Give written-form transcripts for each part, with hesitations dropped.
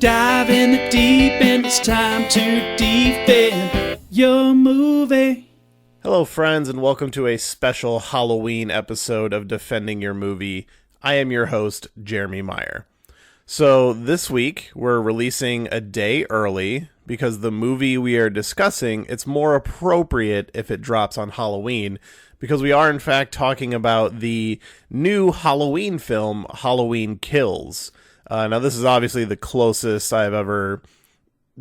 Dive in the deep end, it's time to defend your movie. Hello, friends, and welcome to a special Halloween episode of Defending Your Movie. I am your host, Jeremy Meyer. So this week, we're releasing a day early because the movie we are discussing, it's more appropriate if it drops on Halloween, because we are, in fact, talking about the new Halloween film, Halloween Kills. Now, this is obviously the closest I've ever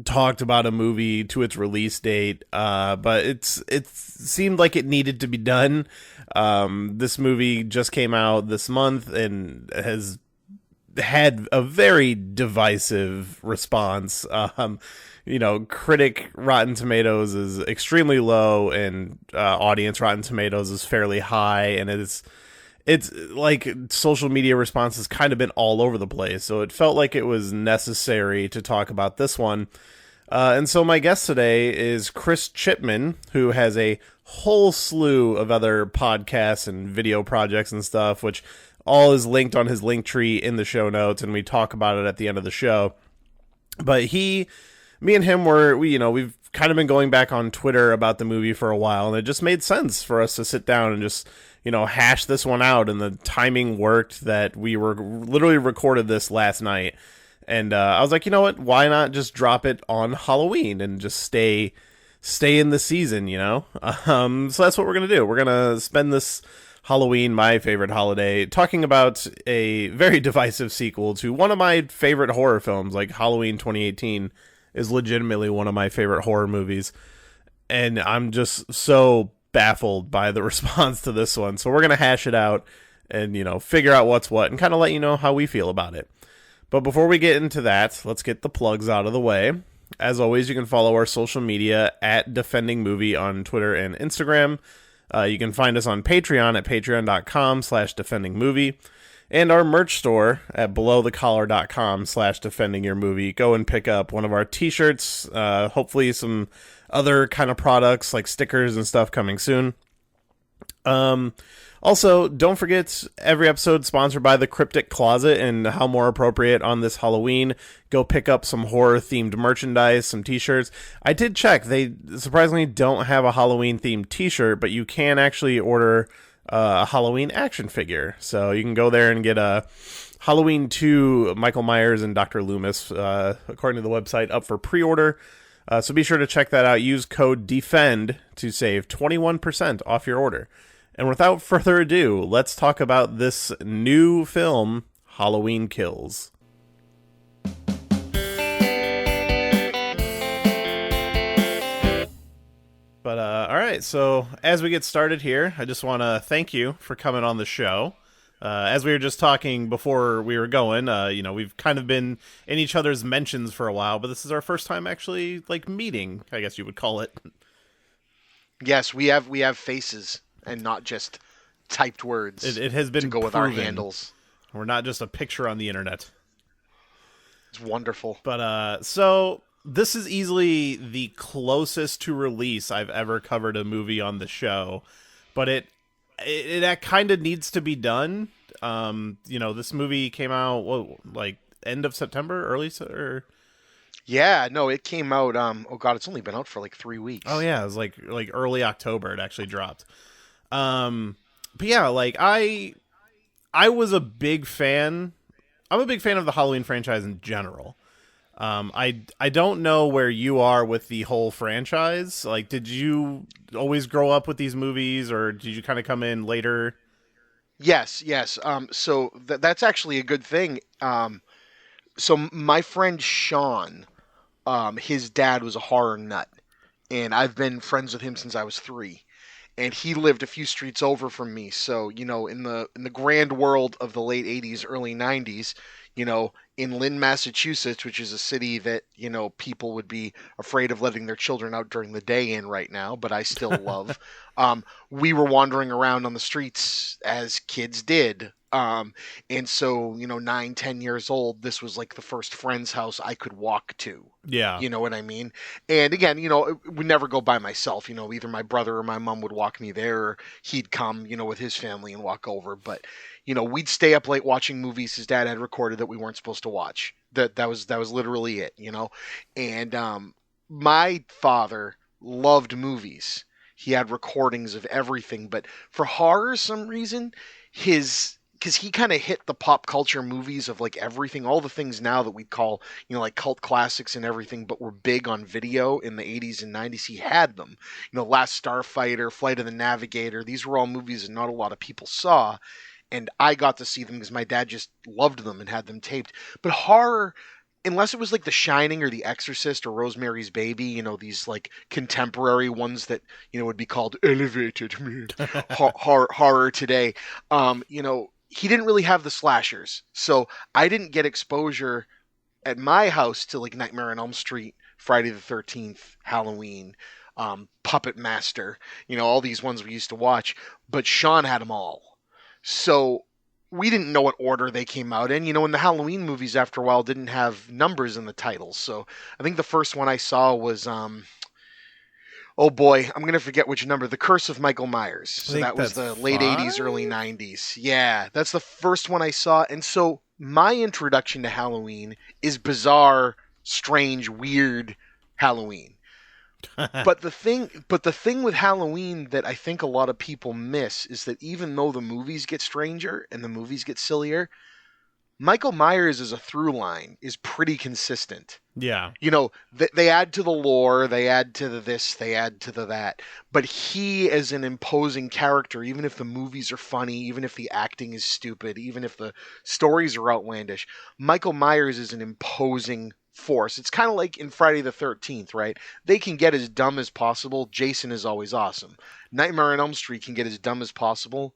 talked about a movie to its release date, but it seemed like it needed to be done. This movie just came out this month and has had a very divisive response. Critic Rotten Tomatoes is extremely low, and audience Rotten Tomatoes is fairly high, and it's like social media response has kind of been all over the place, so it felt like it was necessary to talk about this one. And so my guest today is Chris Chipman, who has a whole slew of other podcasts and video projects and stuff, which all is linked on his link tree in the show notes, and we talk about it at the end of the show. But me and him we've kind of been going back on Twitter about the movie for a while, and it just made sense for us to sit down and just, hash this one out, and the timing worked that we were literally recorded this last night. And I was like, you know what, why not just drop it on Halloween and just stay in the season, So that's what we're going to do. We're going to spend this Halloween, my favorite holiday, talking about a very divisive sequel to one of my favorite horror films. Like, Halloween 2018 is legitimately one of my favorite horror movies, and I'm just so baffled by the response to this one. So we're going to hash it out and, figure out what's what and kind of let you know how we feel about it. But before we get into that, let's get the plugs out of the way. As always, you can follow our social media at Defending Movie on Twitter and Instagram. You can find us on Patreon at patreon.com/defendingmovie, and our merch store at belowthecollar.com/defendingyourmovie. Go and pick up one of our t-shirts, hopefully some other kind of products like stickers and stuff coming soon. Also, don't forget, every episode sponsored by the Cryptic Closet, and how more appropriate on this Halloween. Go pick up some horror-themed merchandise, some t-shirts. I did check. They surprisingly don't have a Halloween-themed t-shirt, but you can actually order a Halloween action figure. So you can go there and get a Halloween 2 Michael Myers and Dr. Loomis, according to the website, up for pre-order. So be sure to check that out. Use code DEFEND to save 21% off your order. And without further ado, let's talk about this new film, Halloween Kills. But, all right, so as we get started here, I just want to thank you for coming on the show. As we were just talking before we were going, we've kind of been in each other's mentions for a while, but this is our first time actually, meeting, I guess you would call it. Yes, we have faces and not just typed words. It has been to go with our handles. We're not just a picture on the internet. It's wonderful. But, so this is easily the closest to release I've ever covered a movie on the show, but it kind of needs to be done. This movie came out, end of September, or... Yeah, no, it came out, it's only been out for 3 weeks. Oh yeah, it was like early October it actually dropped. But yeah, I was a big fan. I'm a big fan of the Halloween franchise in general. I don't know where you are with the whole franchise. Did you always grow up with these movies, or did you kind of come in later? Yes. So that's actually a good thing. So my friend Sean, his dad was a horror nut, and I've been friends with him since I was 3. And he lived a few streets over from me. So, in the grand world of the late 80s, early 90s, in Lynn, Massachusetts, which is a city that, people would be afraid of letting their children out during the day in right now, but I still love. We were wandering around on the streets as kids did And so, 9, 10 years old, this was like the first friend's house I could walk to. Yeah. You know what I mean? And again, it would never go by myself. Either my brother or my mom would walk me there, or he'd come, with his family and walk over. But, we'd stay up late watching movies his dad had recorded that we weren't supposed to watch. That was literally it, And my father loved movies. He had recordings of everything, but for horror, some reason, because he kind of hit the pop culture movies of like everything, all the things now that we'd call, like cult classics and everything, but were big on video in the 80s and 90s. He had them, Last Starfighter, Flight of the Navigator. These were all movies that not a lot of people saw. And I got to see them because my dad just loved them and had them taped. But horror, unless it was like The Shining or The Exorcist or Rosemary's Baby, these like contemporary ones that, would be called elevated horror today, he didn't really have the slashers. So I didn't get exposure at my house to like Nightmare on Elm Street, Friday the 13th, Halloween, Puppet Master, all these ones we used to watch. But Sean had them all. So we didn't know what order they came out in. And the Halloween movies after a while didn't have numbers in the titles. So I think the first one I saw was oh boy, I'm going to forget which number. The Curse of Michael Myers. So that was the late 80s, early 90s. Yeah, that's the first one I saw. And so my introduction to Halloween is bizarre, strange, weird Halloween. But the thing with Halloween that I think a lot of people miss is that even though the movies get stranger and the movies get sillier, Michael Myers as a through line is pretty consistent. Yeah. They add to the lore, they add to the this, they add to the that. But he as an imposing character, even if the movies are funny, even if the acting is stupid, even if the stories are outlandish, Michael Myers is an imposing force. It's kind of like in Friday the 13th, right? They can get as dumb as possible. Jason is always awesome. Nightmare on Elm Street can get as dumb as possible.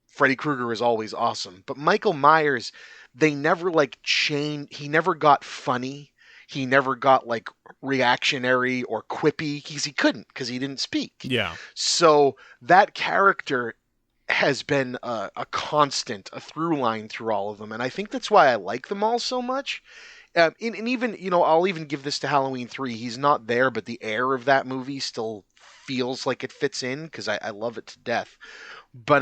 Freddy Krueger is always awesome. But Michael Myers, they never he never got funny. He never got like reactionary or quippy because he couldn't, because he didn't speak. Yeah. So that character has been a constant, a through line through all of them. And I think that's why I like them all so much. And even, I'll even give this to Halloween 3. He's not there, but the air of that movie still feels like it fits in because I love it to death. But,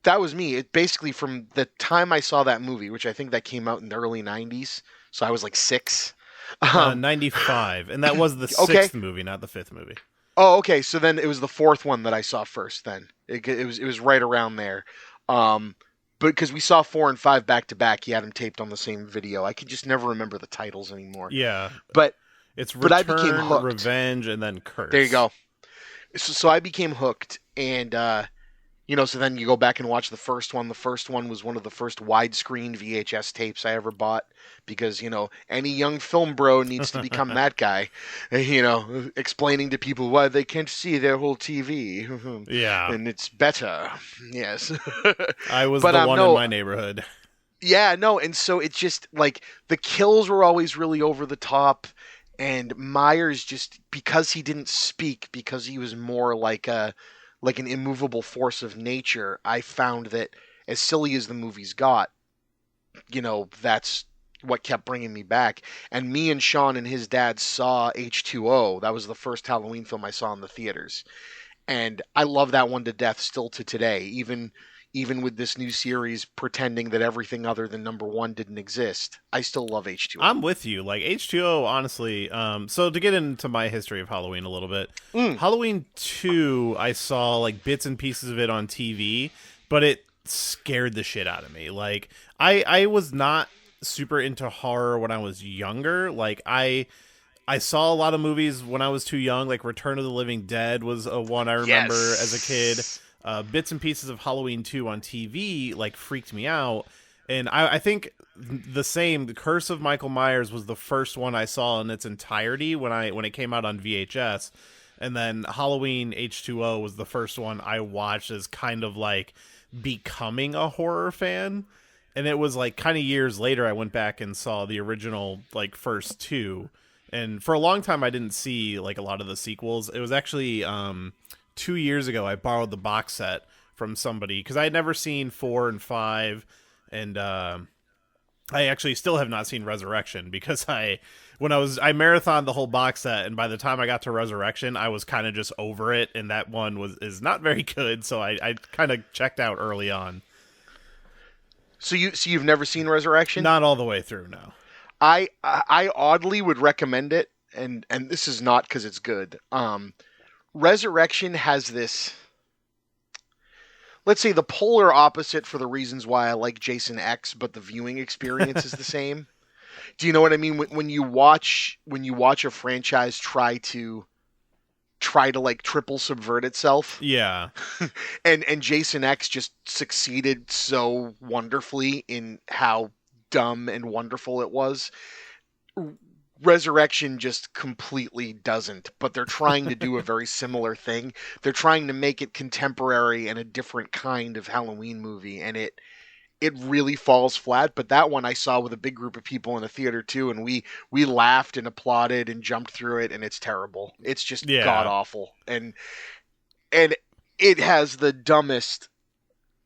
that was me. It basically, from the time I saw that movie, which I think that came out in the early 90s, so I was like 6. 95, and that was the 6th movie, not the 5th movie. Oh, okay. So then it was the 4th one that I saw first. Then it was right around there. But because we saw 4 and 5 back to back, he had them taped on the same video. I could just never remember the titles anymore. Yeah, but Return, I became hooked. Revenge, and then Curse. There you go. So I became hooked, and so then you go back and watch the first one. The first one was one of the first widescreen VHS tapes I ever bought because, any young film bro needs to become that guy, explaining to people why they can't see their whole TV. Yeah. And it's better. Yes. I was the one in my neighborhood. Yeah, no. And so it's just like the kills were always really over the top. And Myers, just because he didn't speak, because he was more like an immovable force of nature, I found that as silly as the movies got, that's what kept bringing me back. And me and Sean and his dad saw H2O. That was the first Halloween film I saw in the theaters. And I love that one to death still to today, even with this new series pretending that everything other than number 1 didn't exist. I still love H2O. I'm with you. Like H2O, honestly. So to get into my history of Halloween a little bit, Halloween 2, I saw like bits and pieces of it on TV, but it scared the shit out of me. Like I was not super into horror when I was younger. Like I saw a lot of movies when I was too young. Like Return of the Living Dead was a one I remember as a kid. Bits and pieces of Halloween 2 on TV like freaked me out. And I think the Curse of Michael Myers was the first one I saw in its entirety when it came out on VHS. And then Halloween H2O was the first one I watched as kind of like becoming a horror fan. And it was like kind of years later I went back and saw the original like first 2. And for a long time I didn't see like a lot of the sequels. It was actually 2 years ago I borrowed the box set from somebody, because I had never seen 4 and 5, and I actually still have not seen Resurrection, because I marathoned the whole box set, and by the time I got to Resurrection, I was kind of just over it, and that one is not very good, so I kind of checked out early on. So you've never seen Resurrection? Not all the way through, no. I oddly would recommend it, and this is not because it's good. Resurrection has this, let's say, the polar opposite for the reasons why I like Jason X, but the viewing experience is the same. Do you know what I mean? When you watch a franchise try to like triple subvert itself. Yeah. and Jason X just succeeded so wonderfully in how dumb and wonderful it was. Resurrection just completely doesn't, but they're trying to do a very similar thing. They're trying to make it contemporary and a different kind of Halloween movie, and it really falls flat. But that one I saw with a big group of people in the theater too, and we laughed and applauded and jumped through it, and it's terrible. It's just god awful, and it has the dumbest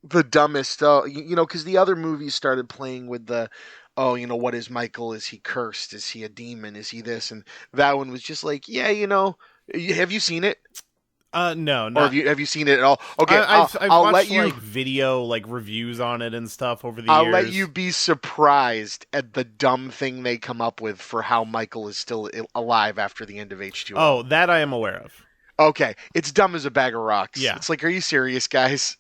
because the other movies started playing with the what is Michael? Is he cursed? Is he a demon? Is he this? And that one was just like, have you seen it? No, or have you seen it at all? Okay, I've I'll watched, let you like video, like reviews on it and stuff over the years. I'll let you be surprised at the dumb thing they come up with for how Michael is still alive after the end of H2O. Oh, that I am aware of. Okay, it's dumb as a bag of rocks. Yeah, it's like, are you serious, guys?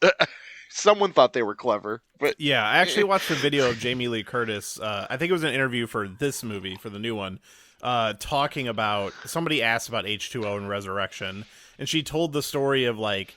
Someone thought they were clever, but yeah, I actually watched a video of Jamie Lee Curtis. I think it was an interview for this movie, for the new one, talking about, somebody asked about H2O and Resurrection, and she told the story of like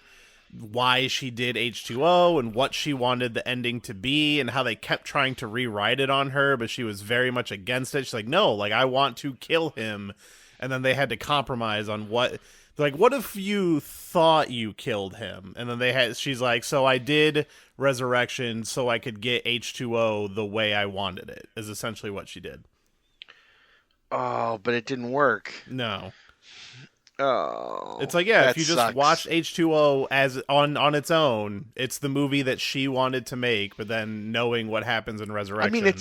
why she did H2O and what she wanted the ending to be, and how they kept trying to rewrite it on her, but she was very much against it. She's like, no, like, I want to kill him, and then they had to compromise on what. Like, what if you thought you killed him? And then she's like, so I did Resurrection so I could get H2O the way I wanted it, is essentially what she did. Oh, but it didn't work. No. Oh. It's like, yeah, if you sucks. just watch H2O as on its own, it's the movie that she wanted to make, but then knowing what happens in Resurrection. I mean,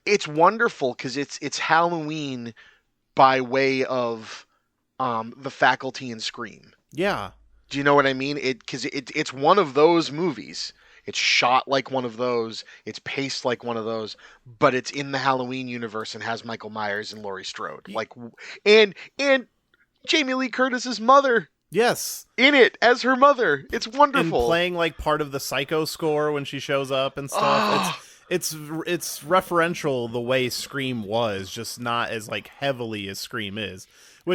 it's wonderful because it's Halloween by way of The Faculty and Scream. Yeah. Do you know what I mean? Because it's one of those movies. It's shot like one of those. It's paced like one of those, but it's in the Halloween universe and has Michael Myers and Laurie Strode. Like, and Jamie Lee Curtis's mother. Yes. In it as her mother. It's wonderful. And playing like part of the Psycho score when she shows up and stuff. Oh. It's referential the way Scream was, just not as like heavily as Scream is.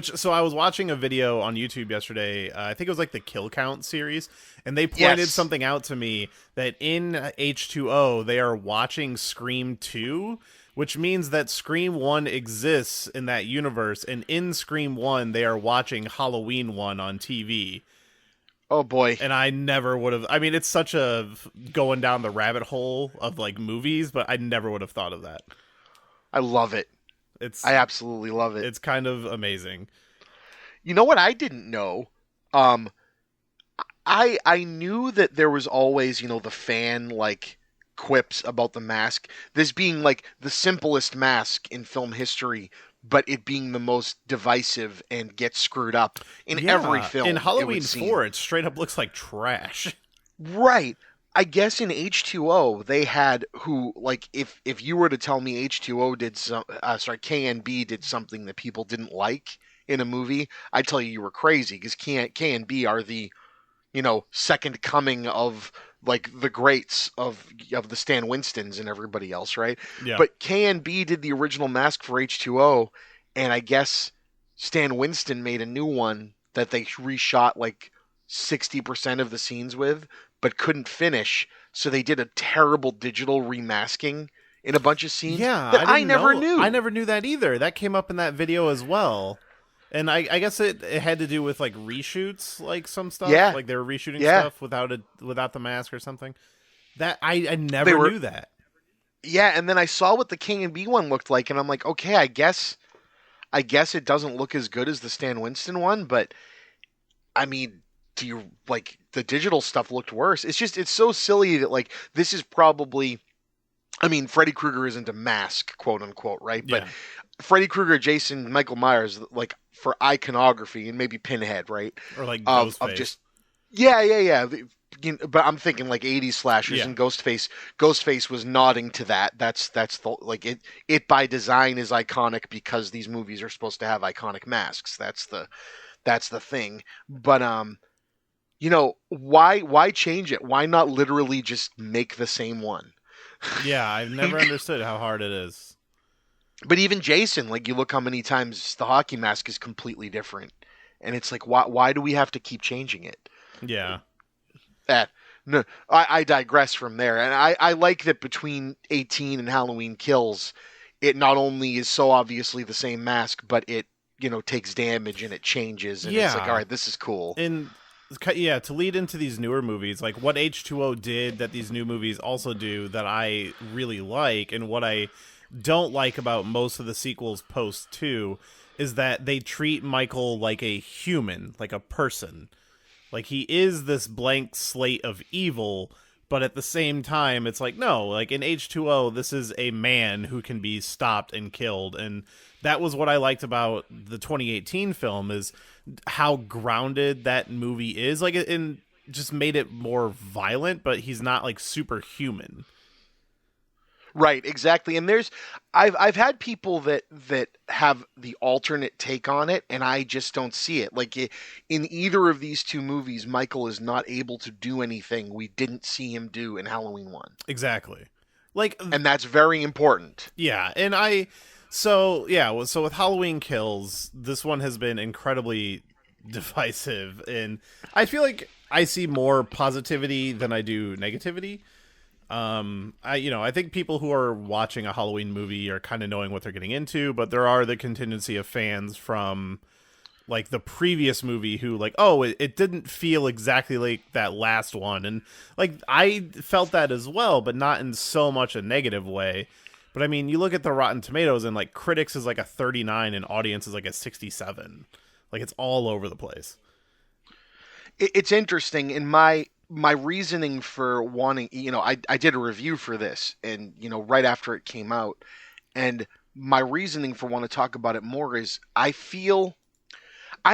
So I was watching a video on YouTube yesterday, I think it was like the Kill Count series, and they pointed something out to me that in H2O, they are watching Scream 2, which means that Scream 1 exists in that universe, and in Scream 1, they are watching Halloween 1 on TV. Oh, boy. And I never would have, I mean, it's such a going down the rabbit hole of like movies, but I never would have thought of that. I love it. I absolutely love it. It's kind of amazing. You know what I didn't know? I knew that there was always, the fan like quips about the mask. This being like the simplest mask in film history, but it being the most divisive and gets screwed up in every film. In Halloween 4, it straight up looks like trash. Right. I guess in H2O they had if you were to tell me H2O did KNB did something that people didn't like in a movie, I'd tell you were crazy, because KNB are the second coming of like the greats of the Stan Winstons and everybody else, right? Yeah. But KNB did the original mask for H2O, and I guess Stan Winston made a new one that they reshot like 60% of the scenes with, but couldn't finish, so they did a terrible digital remasking in a bunch of scenes. Yeah, that I never knew. I never knew that either. That came up in that video as well. And I guess it had to do with like reshoots, like some stuff. Yeah. Like they were reshooting stuff without the mask or something. That I never knew that. Yeah, and then I saw what the King and B one looked like, and I'm like, okay, I guess it doesn't look as good as the Stan Winston one, but I mean, do you like the digital stuff looked worse? It's so silly that like this is probably, I mean, Freddy Krueger isn't a mask, quote unquote, right? But Yeah. Freddy Krueger, Jason, Michael Myers, like for iconography, and maybe Pinhead, right? Or like Of Ghostface. just yeah. But I'm thinking like 80s slashers, Yeah. and Ghostface was nodding to that. That's the like it by design is iconic because these movies are supposed to have iconic masks. That's the thing. But why change it? Why not literally just make the same one? Yeah, I've never understood how hard it is. But even Jason, like you look how many times the hockey mask is completely different, and it's like why do we have to keep changing it? Yeah. No, I digress from there, and I like that between 18 and Halloween Kills, it not only is so obviously the same mask, but it takes damage and it changes, and it's like, Yeah. all right, this is cool. And yeah, to lead into these newer movies, like what H2O did that these new movies also do that I really like, and what I don't like about most of the sequels post 2 is that they treat Michael like a human, like a person. Like he is this blank slate of evil, but at the same time it's like, no, like in H2O this is a man who can be stopped and killed. And that was what I liked about the 2018 film, is how grounded that movie is. Like it just made it more violent, but he's not like superhuman. Right, exactly. And I've had people that have the alternate take on it, and I just don't see it. Like in either of these two movies, Michael is not able to do anything we didn't see him do in Halloween 1. Exactly. Like, And that's very important. yeah, and so with Halloween Kills, this one has been incredibly divisive, and I feel like I see more positivity than I do negativity. I think people who are watching a Halloween movie are kind of knowing what they're getting into, but there are the contingency of fans from like the previous movie who like, oh, it didn't feel exactly like that last one, and like I felt that as well, but not in so much a negative way. But I mean, you look at the Rotten Tomatoes, and like critics is like a 39 and audience is like a 67. Like it's all over the place. It's interesting in my reasoning for wanting, I did a review for this, and right after it came out, and my reasoning for wanting to talk about it more is I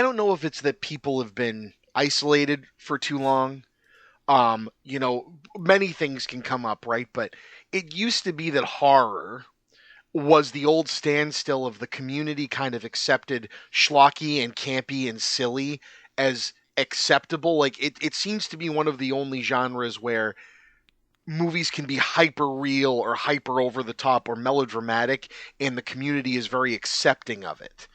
don't know if it's that people have been isolated for too long. Many things can come up, right? But it used to be that horror was the old standstill of the community kind of accepted schlocky and campy and silly as acceptable. Like it seems to be one of the only genres where movies can be hyper real or hyper over the top or melodramatic, and the community is very accepting of it.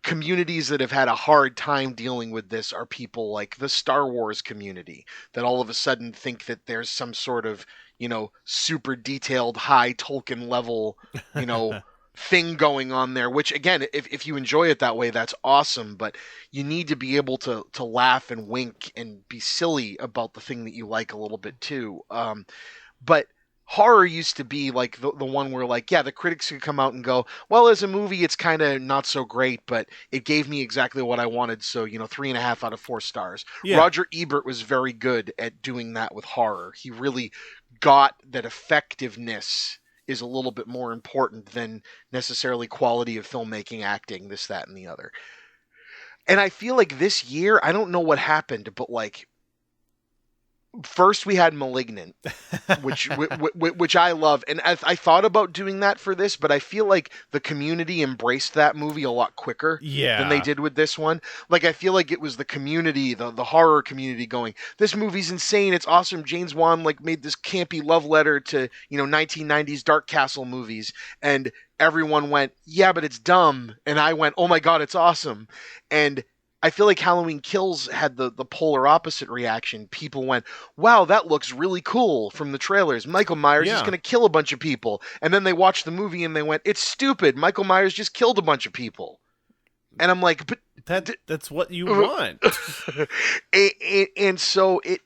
Communities that have had a hard time dealing with this are people like the Star Wars community that all of a sudden think that there's some sort of, super detailed high Tolkien level, thing going on there, which again, if you enjoy it that way, that's awesome, but you need to be able to laugh and wink and be silly about the thing that you like a little bit too. But horror used to be like the one where like, yeah, the critics could come out and go, well, as a movie, it's kind of not so great, but it gave me exactly what I wanted. So, 3.5 out of 4 stars. Yeah. Roger Ebert was very good at doing that with horror. He really got that effectiveness is a little bit more important than necessarily quality of filmmaking, acting, this, that, and the other. And I feel like this year, I don't know what happened, but like, first we had Malignant, which I love, and I thought about doing that for this, but I feel like the community embraced that movie a lot quicker than they did with this one. Like I feel like it was the community, the horror community going, this movie's insane, it's awesome. James Wan like made this campy love letter to 1990s Dark Castle movies, and everyone went, yeah, but it's dumb, and I went, oh my god, it's awesome. And I feel like Halloween Kills had the polar opposite reaction. People went, wow, that looks really cool from the trailers. Michael Myers is going to kill a bunch of people. And then they watched the movie and they went, it's stupid. Michael Myers just killed a bunch of people. And I'm like, but that's what you want. and so it,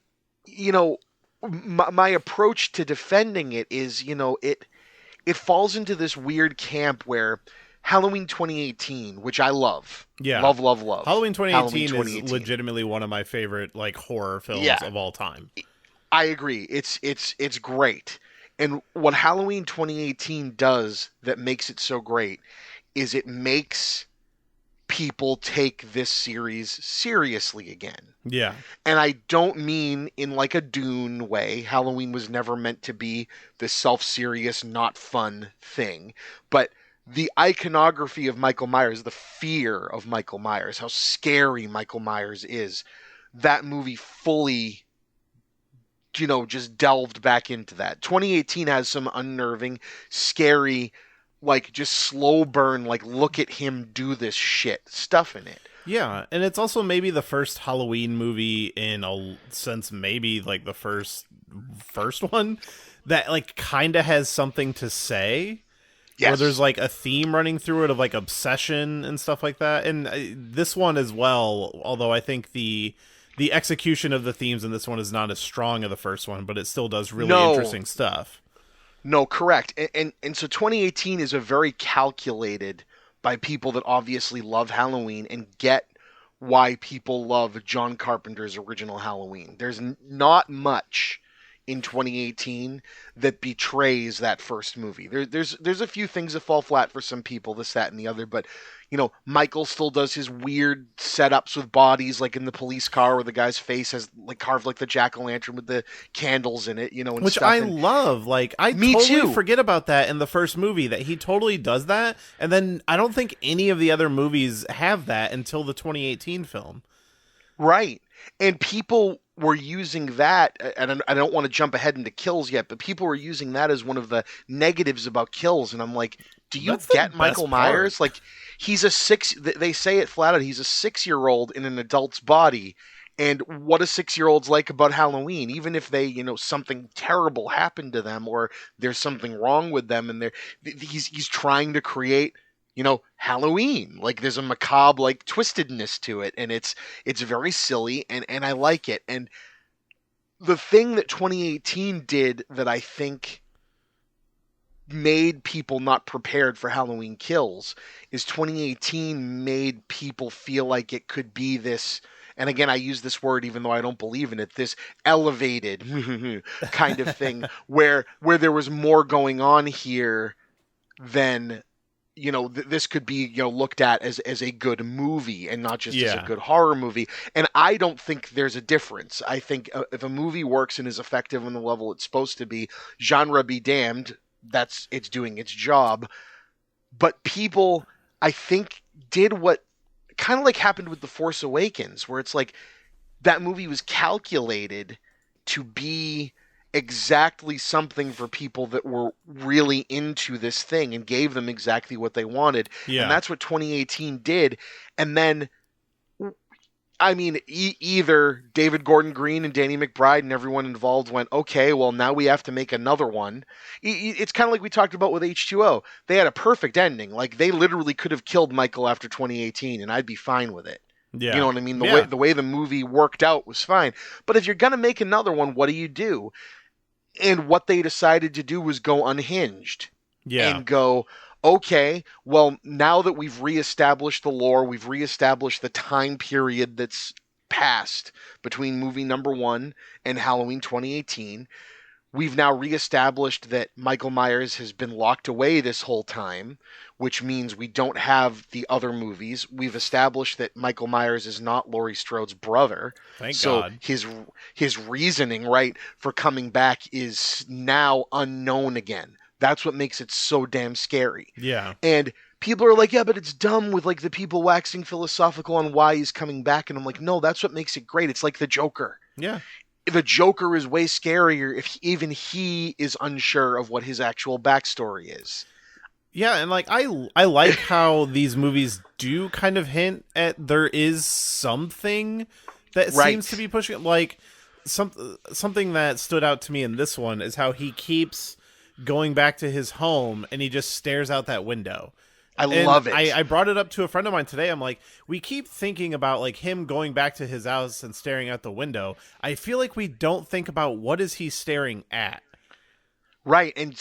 my approach to defending it is, it falls into this weird camp where Halloween 2018, which I love. Yeah. Love, love, love. Halloween 2018 is legitimately one of my favorite like horror films of all time. I agree. It's great. And what Halloween 2018 does that makes it so great is it makes people take this series seriously again. Yeah. And I don't mean in like a Dune way. Halloween was never meant to be this self-serious, not fun thing. But the iconography of Michael Myers, the fear of Michael Myers, how scary Michael Myers is, that movie fully, just delved back into that. 2018 has some unnerving, scary, like just slow burn, like look at him do this shit stuff in it. Yeah, and it's also maybe the first Halloween movie in a sense, maybe like the first one that like kind of has something to say. Yes. Where there's like a theme running through it of like obsession and stuff like that. And this one as well, although I think the execution of the themes in this one is not as strong as the first one, but it still does really interesting stuff. No, correct. And so 2018 is a very calculated by people that obviously love Halloween and get why people love John Carpenter's original Halloween. There's not much in 2018 that betrays that first movie. There's a few things that fall flat for some people, this, that, and the other, but Michael still does his weird setups with bodies, like in the police car where the guy's face has like carved like the jack-o'-lantern with the candles in it, and which stuff. I love. Like I totally forget about that in the first movie, that he totally does that, and then I don't think any of the other movies have that until the 2018 film. Right. And people were using that, and I don't want to jump ahead into Kills yet, but people were using that as one of the negatives about Kills, and I'm like, do you get Michael Myers? Like, he's they say it flat out, he's a 6-year-old in an adult's body, and what a 6-year-old's like about Halloween, even if they, something terrible happened to them, or there's something wrong with them, and he's trying to create Halloween. Like there's a macabre like twistedness to it, and it's very silly, and I like it. And the thing that 2018 did that I think made people not prepared for Halloween Kills is 2018 made people feel like it could be this, and again I use this word even though I don't believe in it, this elevated kind of thing where there was more going on here than this could be, looked at as a good movie and not just as a good horror movie. And I don't think there's a difference. I think if a movie works and is effective on the level it's supposed to be, genre be damned, it's doing its job. But people, I think, did what kind of like happened with The Force Awakens, where it's like that movie was calculated to be exactly something for people that were really into this thing and gave them exactly what they wanted. Yeah. And that's what 2018 did. And then, I mean, either David Gordon Green and Danny McBride and everyone involved went, okay, well, now we have to make another one. It's kind of like we talked about with H2O. They had a perfect ending. Like, they literally could have killed Michael after 2018, and I'd be fine with it. Yeah. You know what I mean? The way the movie worked out was fine. But if you're going to make another one, what do? And what they decided to do was go unhinged. Yeah. And go, okay, well, now that we've reestablished the lore, we've reestablished the time period that's passed between movie number 1 and Halloween 2018. We've now reestablished that Michael Myers has been locked away this whole time, which means we don't have the other movies. We've established that Michael Myers is not Laurie Strode's brother. Thank God. His reasoning, right, for coming back is now unknown again. That's what makes it so damn scary. Yeah. And people are like, yeah, but it's dumb with like the people waxing philosophical on why he's coming back. And I'm like, no, that's what makes it great. It's like the Joker. Yeah. The Joker is way scarier if even he is unsure of what his actual backstory is. Yeah, and like I like how these movies do kind of hint at there is something that seems to be pushing, like something that stood out to me in this one is how he keeps going back to his home and he just stares out that window. I love it. I brought it up to a friend of mine today. I'm like, we keep thinking about like him going back to his house and staring out the window. I feel like we don't think about what is he staring at. Right, and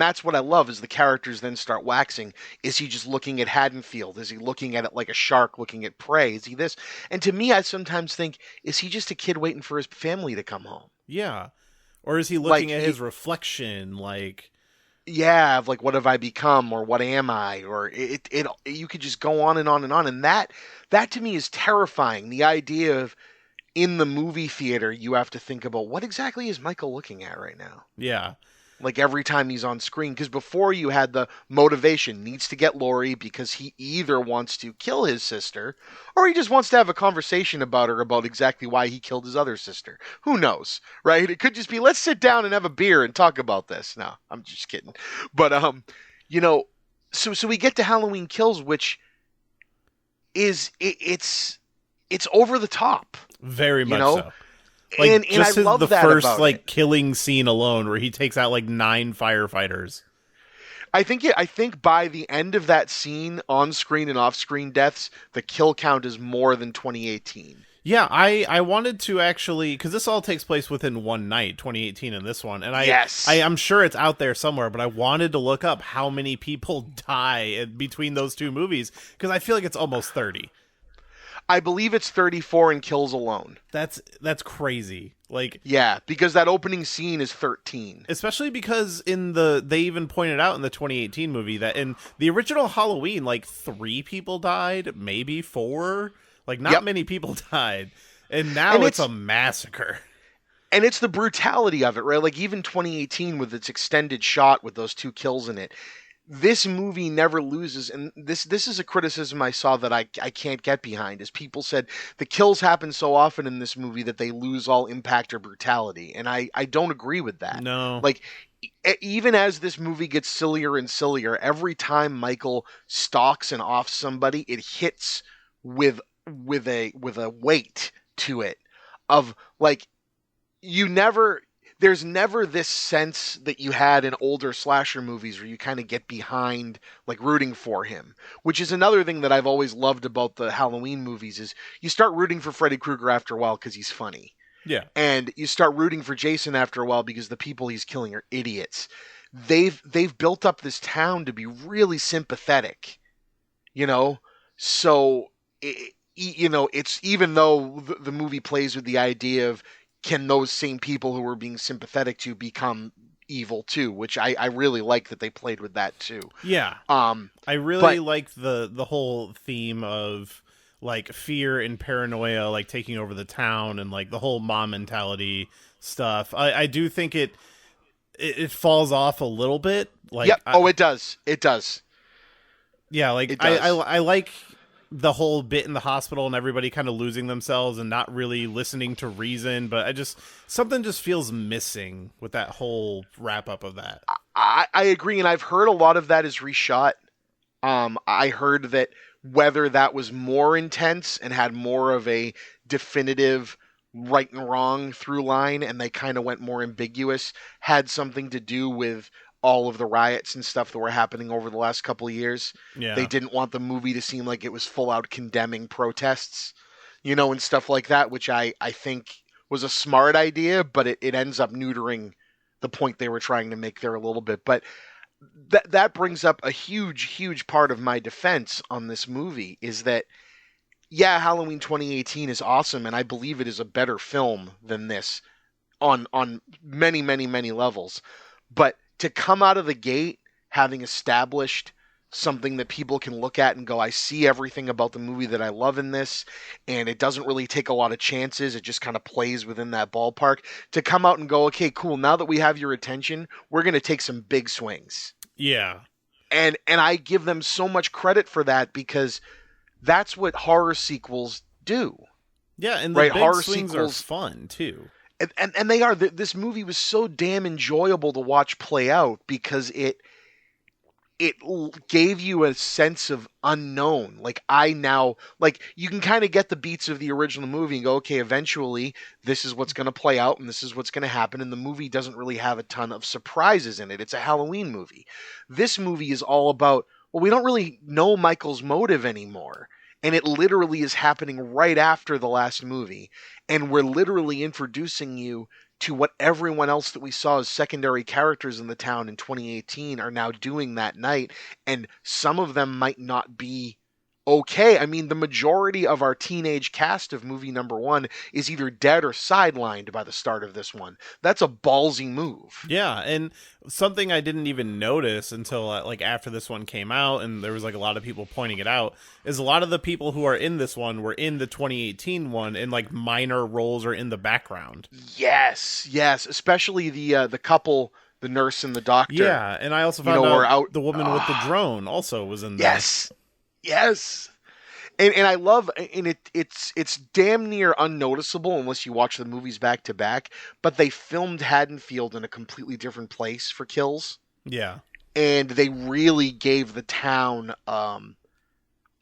that's what I love is the characters then start waxing. Is he just looking at Haddonfield? Is he looking at it like a shark looking at prey? Is he this? And to me, I sometimes think, is he just a kid waiting for his family to come home? Yeah. Or is he Like, looking at his reflection like yeah, of like what have I become or what am I? Or you could just go on and on and on. And that to me is terrifying. The idea of in the movie theater, you have to think about what exactly is Michael looking at right now? yeah. Like every time he's on screen, because before you had the motivation needs to get Laurie because he either wants to kill his sister or he just wants to have a conversation about her about exactly why he killed his other sister. Who knows, right? It could just be let's sit down and have a beer and talk about this. No, I'm just kidding. But you know, so we get to Halloween Kills, which is it's over the top. Very much know? so. Like and just I love the that first about like it. killing scene alone, where he takes out like 9 firefighters. I think by the end of that scene, on-screen and off-screen deaths, the kill count is more than 2018. Yeah, I wanted to actually, because this all takes place within one night, 2018 and this one, and Yes. I'm sure it's out there somewhere, but I wanted to look up how many people die between those two movies, because I feel like it's almost 30. I believe it's 34 in kills alone. That's crazy. Like, Yeah, because that opening scene is 13. especially because they even pointed out in the 2018 movie that in the original Halloween, like 3 people died, maybe 4. Like, not Yep. many people died. And now And it's it's- a massacre. And it's the brutality of it, right? Like even 2018 with its extended shot with those 2 kills in it. This movie never loses, and this is a criticism I saw that I can't get behind. Is people said the kills happen so often in this movie that they lose all impact or brutality, and I don't agree with that. No. Like even as this movie gets sillier and sillier, every time Michael stalks and offs somebody, it hits with a weight to it of like there's never this sense that you had in older slasher movies where you kind of get behind, like rooting for him, which is another thing that I've always loved about the Halloween movies is you start rooting for Freddy Krueger after a while because he's funny. Yeah. And you start rooting for Jason after a while because the people he's killing are idiots. They've built up this town to be really sympathetic, you know? So, it's even though the movie plays with the idea of can those same people who we're being sympathetic to become evil too, which I really like that they played with that too. Yeah. I really but- like the whole theme of like fear and paranoia like taking over the town and like the whole mom mentality stuff. I do think it falls off a little bit. Like Yep. It does. It does. Yeah, like It does. I like the whole bit in the hospital and everybody kind of losing themselves and not really listening to reason, but something just feels missing with that whole wrap up of that. I agree, and I've heard a lot of that is reshot. I heard that whether that was more intense and had more of a definitive right and wrong through line, and they kind of went more ambiguous, had something to do with all of the riots and stuff that were happening over the last couple of years. Yeah. They didn't want the movie to seem like it was full out condemning protests, and stuff like that, which I think was a smart idea, but it ends up neutering the point they were trying to make there a little bit. But that brings up a huge part of my defense on this movie is that, yeah, Halloween 2018 is awesome, and I believe it is a better film than this on many levels. But to come out of the gate having established something that people can look at and go, I see everything about the movie that I love in this, and it doesn't really take a lot of chances. It just kind of plays within that ballpark. To come out and go, okay, cool, now that we have your attention, we're going to take some big swings. Yeah. And I give them so much credit for that because that's what horror sequels do. Yeah, and the Right, big horror swings sequels- are fun too. And they are. This movie was so damn enjoyable to watch play out because it gave you a sense of unknown. Like you can kind of get the beats of the original movie and go, okay, eventually this is what's going to play out and this is what's going to happen. And the movie doesn't really have a ton of surprises in it. It's a Halloween movie. This movie is all about, well, we don't really know Michael's motive anymore. And it literally is happening right after the last movie. And we're literally introducing you to what everyone else that we saw as secondary characters in the town in 2018 are now doing that night. And some of them might not be okay. I mean, the majority of our teenage cast of movie number one is either dead or sidelined by the start of this one. That's a ballsy move. Yeah, and something I didn't even notice until like after this one came out, and there was like a lot of people pointing it out, is a lot of the people who are in this one were in the 2018 one in like minor roles or in the background. Yes, especially the couple, the nurse and the doctor. Yeah, and I also found out the woman with the drone also was in there. Yes. And I love, and it's damn near unnoticeable unless you watch the movies back to back, but they filmed Haddonfield in a completely different place for kills. Yeah. And they really gave the town a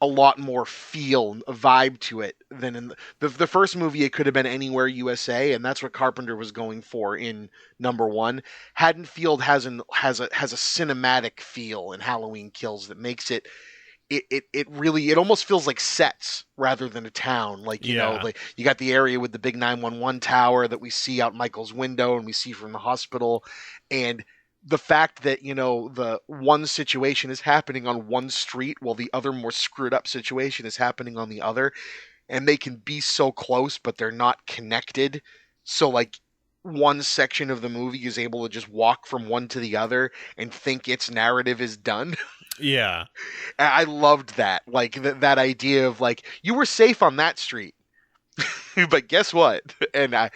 lot more feel, a vibe to it than in the first movie. It could have been anywhere USA, and that's what Carpenter was going for in number one. Haddonfield has a cinematic feel in Halloween Kills that makes it really, it almost feels like sets rather than a town. Like, you know, like you got the area with the big 911 tower that we see out Michael's window and we see from the hospital. And the fact that, you know, the one situation is happening on one street while the other more screwed up situation is happening on the other. And they can be so close, but they're not connected. So like one section of the movie is able to just walk from one to the other and think its narrative is done. Yeah. I loved that. Like that idea of like, you were safe on that street, but guess what? And I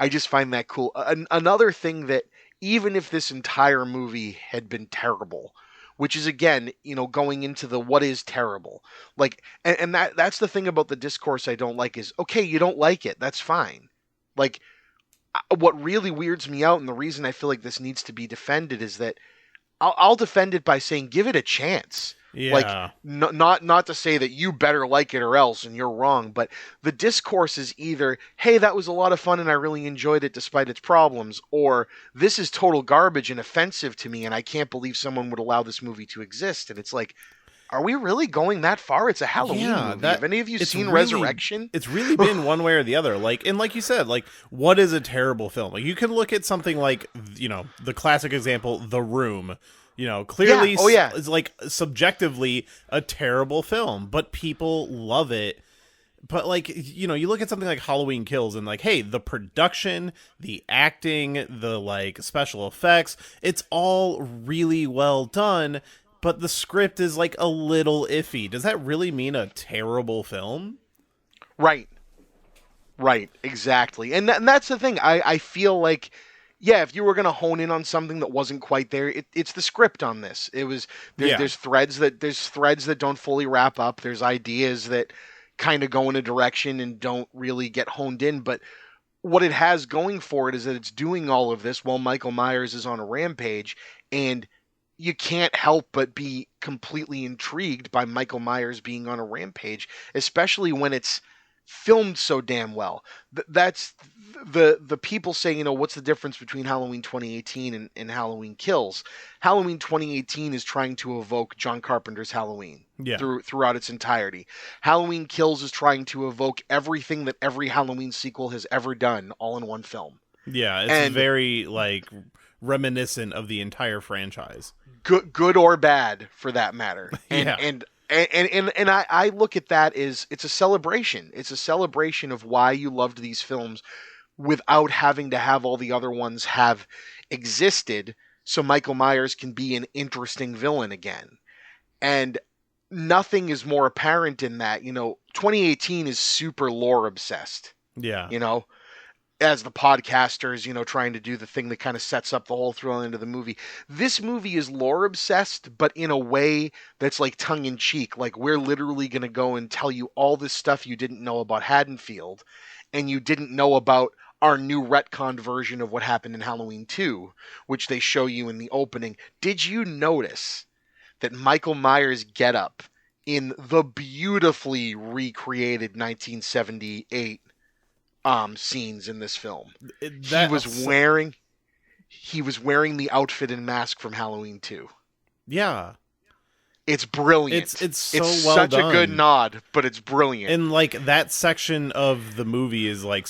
just find that cool. Another thing that even if this entire movie had been terrible, which is again, you know, going into the what is terrible, like, and that's the thing about the discourse I don't like is, okay, you don't like it. That's fine. Like what really weirds me out and the reason I feel like this needs to be defended is that I'll defend it by saying give it a chance. Yeah. Like not to say that you better like it or else and you're wrong, but the discourse is either, hey, that was a lot of fun and I really enjoyed it despite its problems, or this is total garbage and offensive to me and I can't believe someone would allow this movie to exist. And it's like, are we really going that far? It's a Halloween movie. Have any of you seen Resurrection? It's really been one way or the other. Like, and like you said, like, what is a terrible film? Like, you can look at something like, you know, the classic example, The Room. You know, clearly, it's like subjectively a terrible film, but people love it. But like, you know, you look at something like Halloween Kills and like, hey, the production, the acting, the like special effects, it's all really well done. But the script is like a little iffy. Does that really mean a terrible film? Right, exactly. And that's the thing. I feel like, yeah, if you were going to hone in on something that wasn't quite there, it's the script on this. It was there's threads that don't fully wrap up. There's ideas that kind of go in a direction and don't really get honed in. But what it has going for it is that it's doing all of this while Michael Myers is on a rampage, and you can't help but be completely intrigued by Michael Myers being on a rampage, especially when it's filmed so damn well. That's the people saying, you know, what's the difference between Halloween 2018 and Halloween Kills? Halloween 2018 is trying to evoke John Carpenter's Halloween throughout its entirety. Halloween Kills is trying to evoke everything that every Halloween sequel has ever done all in one film. Yeah, it's very like reminiscent of the entire franchise. Good or bad, for that matter. And I look at that as it's a celebration. It's a celebration of why you loved these films without having to have all the other ones have existed, so Michael Myers can be an interesting villain again. And nothing is more apparent in that. You know, 2018 is super lore obsessed. Yeah. You know, as the podcasters, you know, trying to do the thing that kind of sets up the whole thrill into the movie. This movie is lore obsessed, but in a way that's like tongue in cheek. Like, we're literally going to go and tell you all this stuff you didn't know about Haddonfield, and you didn't know about our new retconned version of what happened in Halloween 2, which they show you in the opening. Did you notice that Michael Myers' getup in the beautifully recreated 1978 scenes in this film? He was wearing the outfit and mask from Halloween 2. Yeah. It's brilliant. It's so it's well such done. a good nod, but it's brilliant. And like that section of the movie is like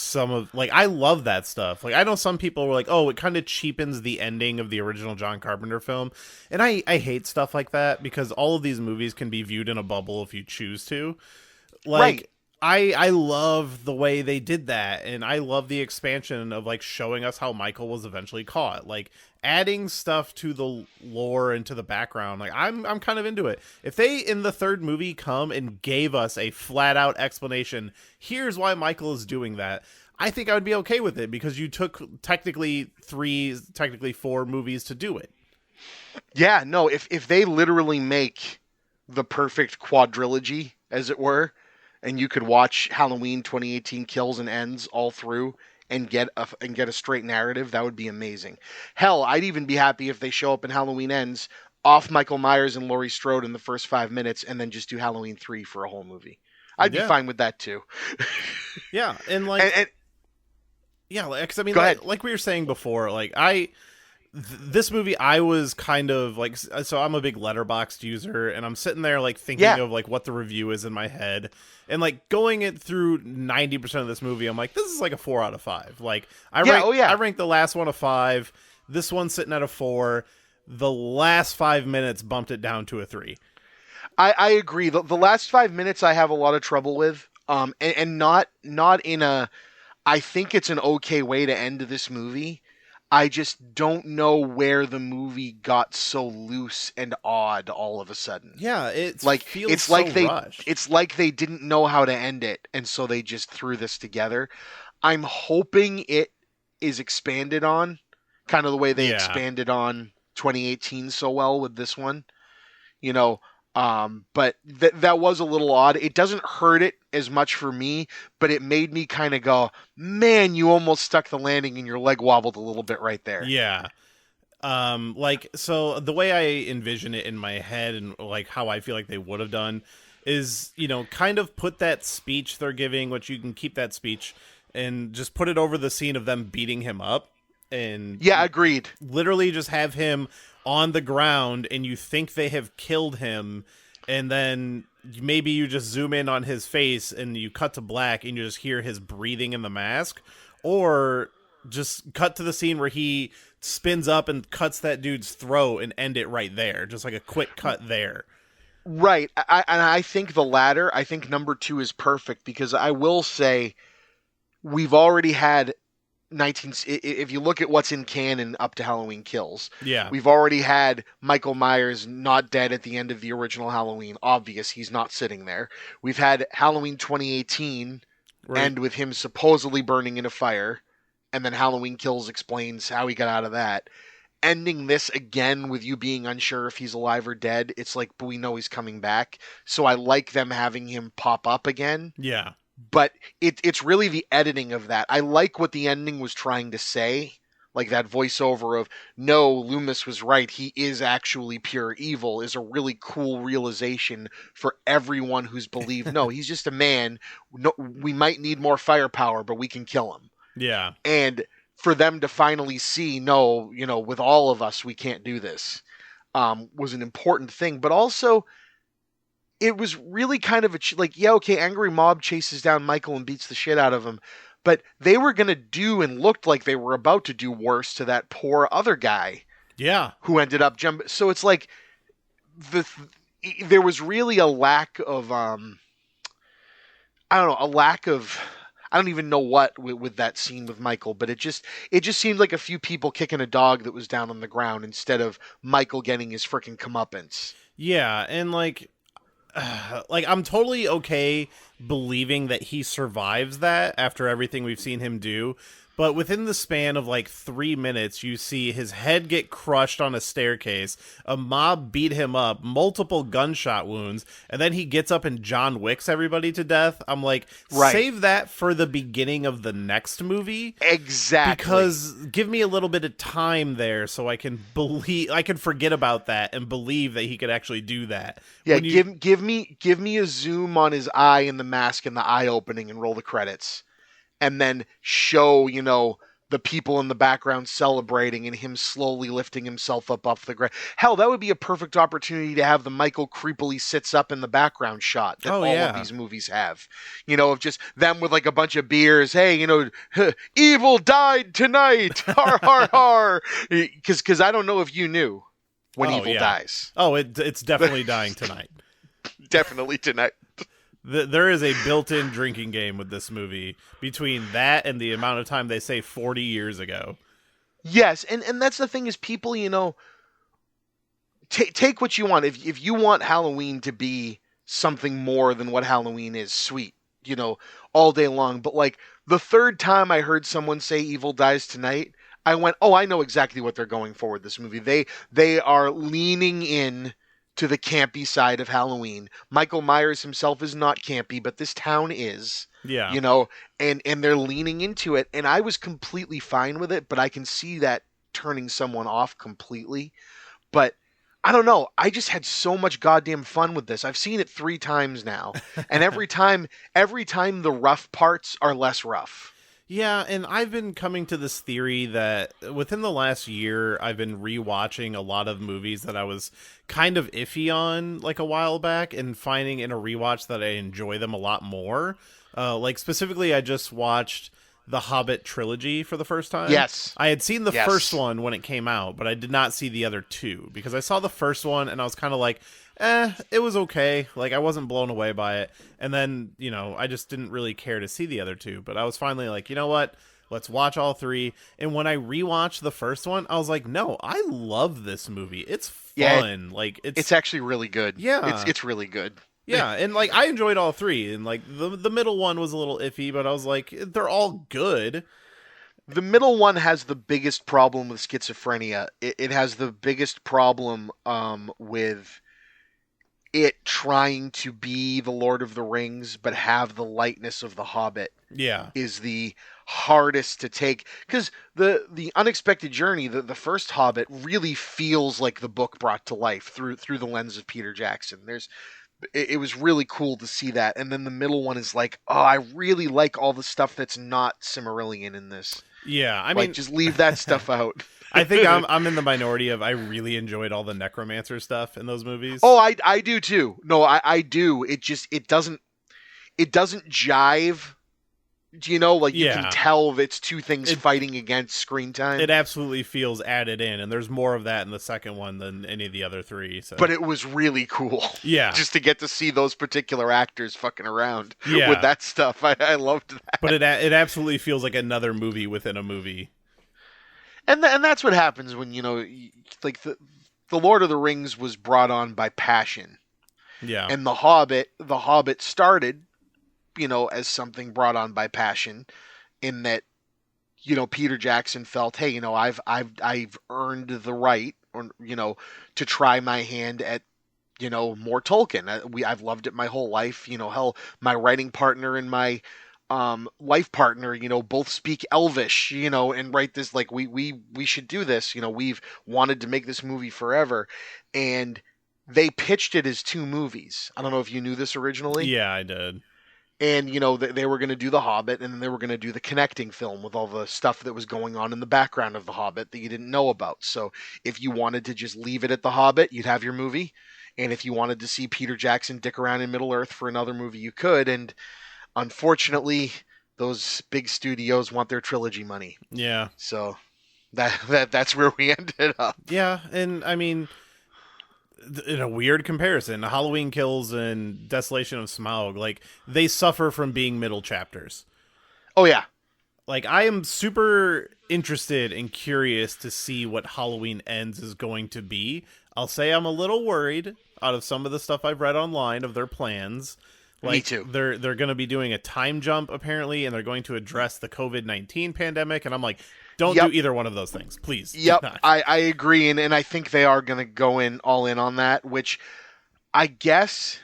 I love that stuff. Like I know some people were like, oh, it kind of cheapens the ending of the original John Carpenter film. And I hate stuff like that because all of these movies can be viewed in a bubble if you choose to. Like I love the way they did that, and I love the expansion of like showing us how Michael was eventually caught. Like adding stuff to the lore and to the background. Like I'm kind of into it. If they in the third movie come and gave us a flat out explanation, here's why Michael is doing that, I think I would be okay with it because you took technically 4 movies to do it. Yeah, no, if they literally make the perfect quadrilogy, as it were, and you could watch Halloween 2018 Kills and Ends all through and get a straight narrative, that would be amazing. Hell, I'd even be happy if they show up in Halloween Ends off Michael Myers and Laurie Strode in the first 5 minutes and then just do Halloween 3 for a whole movie. I'd be fine with that too. Yeah, and like yeah, because I mean, like we were saying before, like this movie, I was kind of like, so I'm a big Letterboxd user, and I'm sitting there like thinking of like what the review is in my head, and like going it through 90% of this movie, I'm like, this is like a 4 out of 5. Like I rank the last one a 5. This one's sitting at a 4. The last 5 minutes bumped it down to a 3. I agree. The last 5 minutes I have a lot of trouble with, and not in a, I think it's an okay way to end this movie. I just don't know where the movie got so loose and odd all of a sudden. Yeah, it's like rushed. It's like they didn't know how to end it, and so they just threw this together. I'm hoping it is expanded on, kind of the way they expanded on 2018 so well with this one. You know, but that was a little odd. It doesn't hurt it as much for me, but it made me kind of go, man, you almost stuck the landing and your leg wobbled a little bit right there. Yeah. Like, so the way I envision it in my head and like how I feel like they would have done is, you know, kind of put that speech they're giving, which you can keep that speech and just put it over the scene of them beating him up. And yeah, agreed. Literally just have him on the ground and you think they have killed him, and then maybe you just zoom in on his face and you cut to black and you just hear his breathing in the mask, or just cut to the scene where he spins up and cuts that dude's throat and end it right there. Just like a quick cut there. Right. I think the latter, I think number 2 is perfect, because I will say we've already had if you look at what's in canon up to Halloween Kills, we've already had Michael Myers not dead at the end of the original Halloween. Obvious, he's not sitting there. We've had Halloween 2018 end with him supposedly burning in a fire, and then Halloween Kills explains how he got out of that. Ending this again with you being unsure if he's alive or dead, it's like, but we know he's coming back. So I like them having him pop up again. Yeah. But it's really the editing of that. I like what the ending was trying to say, like that voiceover of, no, Loomis was right, he is actually pure evil, is a really cool realization for everyone who's believed, no, he's just a man. No, we might need more firepower, but we can kill him. Yeah. And for them to finally see, no, you know, with all of us, we can't do this, was an important thing. But also, it was really kind of angry mob chases down Michael and beats the shit out of him, but they were going to do and looked like they were about to do worse to that poor other guy. Yeah. Who ended up jumping. So it's like there was really a lack of, I don't even know what with that scene with Michael, but it just seemed like a few people kicking a dog that was down on the ground instead of Michael getting his freaking comeuppance. Yeah. And like I'm totally okay believing that he survives that after everything we've seen him do. But within the span of like 3 minutes, you see his head get crushed on a staircase, a mob beat him up, multiple gunshot wounds, and then he gets up and John Wicks everybody to death. I'm like, save that for the beginning of the next movie. Exactly. Because give me a little bit of time there so I can forget about that and believe that he could actually do that. Yeah, give me a zoom on his eye and the mask and the eye opening and roll the credits. And then show, the people in the background celebrating and him slowly lifting himself up off the ground. Hell, that would be a perfect opportunity to have the Michael creepily sits up in the background shot that all of these movies have. Of just them with like a bunch of beers. Hey, evil died tonight. Har har har. Because I don't know if you knew when evil dies. Oh, it's definitely dying tonight. Definitely tonight. There is a built-in drinking game with this movie between that and the amount of time they say 40 years ago. Yes, and that's the thing is people, take what you want. If you want Halloween to be something more than what Halloween is, sweet, all day long. But like the third time I heard someone say evil dies tonight, I went, oh, I know exactly what they're going for with this movie. They are leaning in to the campy side of Halloween. Michael Myers himself is not campy, but this town is. Yeah. And they're leaning into it, and I was completely fine with it, but I can see that turning someone off completely. But I don't know. I just had so much goddamn fun with this. I've seen it 3 times now, and every time the rough parts are less rough. Yeah, and I've been coming to this theory that within the last year, I've been rewatching a lot of movies that I was kind of iffy on like a while back and finding in a rewatch that I enjoy them a lot more. Like specifically, I just watched the Hobbit Trilogy for the first time. Yes. I had seen the first one when it came out, but I did not see the other 2 because I saw the first one and I was kind of like, it was okay. Like I wasn't blown away by it. And then, I just didn't really care to see the other 2, but I was finally like, you know what? Let's watch all 3. And when I rewatched the first one, I was like, no, I love this movie. It's fun. Yeah, like it's actually really good. Yeah. It's really good. Yeah, and like I enjoyed all 3, and like the middle one was a little iffy, but I was like, they're all good. The middle one has the biggest problem with schizophrenia. It has the biggest problem with it trying to be the Lord of the Rings, but have the lightness of the Hobbit. Yeah, is the hardest to take because the Unexpected Journey, the first Hobbit, really feels like the book brought to life through the lens of Peter Jackson. It was really cool to see that. And then the middle one is like, oh, I really like all the stuff that's not Silmarillion in this. Yeah, I mean, just leave that stuff out. I think I'm in the minority of I really enjoyed all the necromancer stuff in those movies. Oh, I do too. No, I do. It doesn't jive. You can tell it's 2 things fighting against screen time. It absolutely feels added in, and there's more of that in the second one than any of the other 3. So. But it was really cool. Yeah. Just to get to see those particular actors fucking around with that stuff. I loved that. But it absolutely feels like another movie within a movie. And that's what happens when, like the Lord of the Rings was brought on by passion. Yeah. And the Hobbit started as something brought on by passion, in that, Peter Jackson felt, hey, I've earned the right, or to try my hand at, more Tolkien. I've loved it my whole life. Hell, my writing partner and my life partner, both speak Elvish, and write this. Like we should do this. We've wanted to make this movie forever, and they pitched it as 2 movies. I don't know if you knew this originally. Yeah, I did. And, they were going to do The Hobbit, and then they were going to do the connecting film with all the stuff that was going on in the background of The Hobbit that you didn't know about. So if you wanted to just leave it at The Hobbit, you'd have your movie. And if you wanted to see Peter Jackson dick around in Middle-earth for another movie, you could. And unfortunately, those big studios want their trilogy money. Yeah. So that's where we ended up. Yeah, and I mean, in a weird comparison, Halloween Kills and Desolation of Smaug, like, they suffer from being middle chapters. Oh, yeah. Like, I am super interested and curious to see what Halloween Ends is going to be. I'll say I'm a little worried out of some of the stuff I've read online of their plans. Like, Me too. They're going to be doing a time jump, apparently, and they're going to address the COVID-19 pandemic, and I'm like, don't do either one of those things, please. Yep, I agree, and I think they are going to go all in on that, which I guess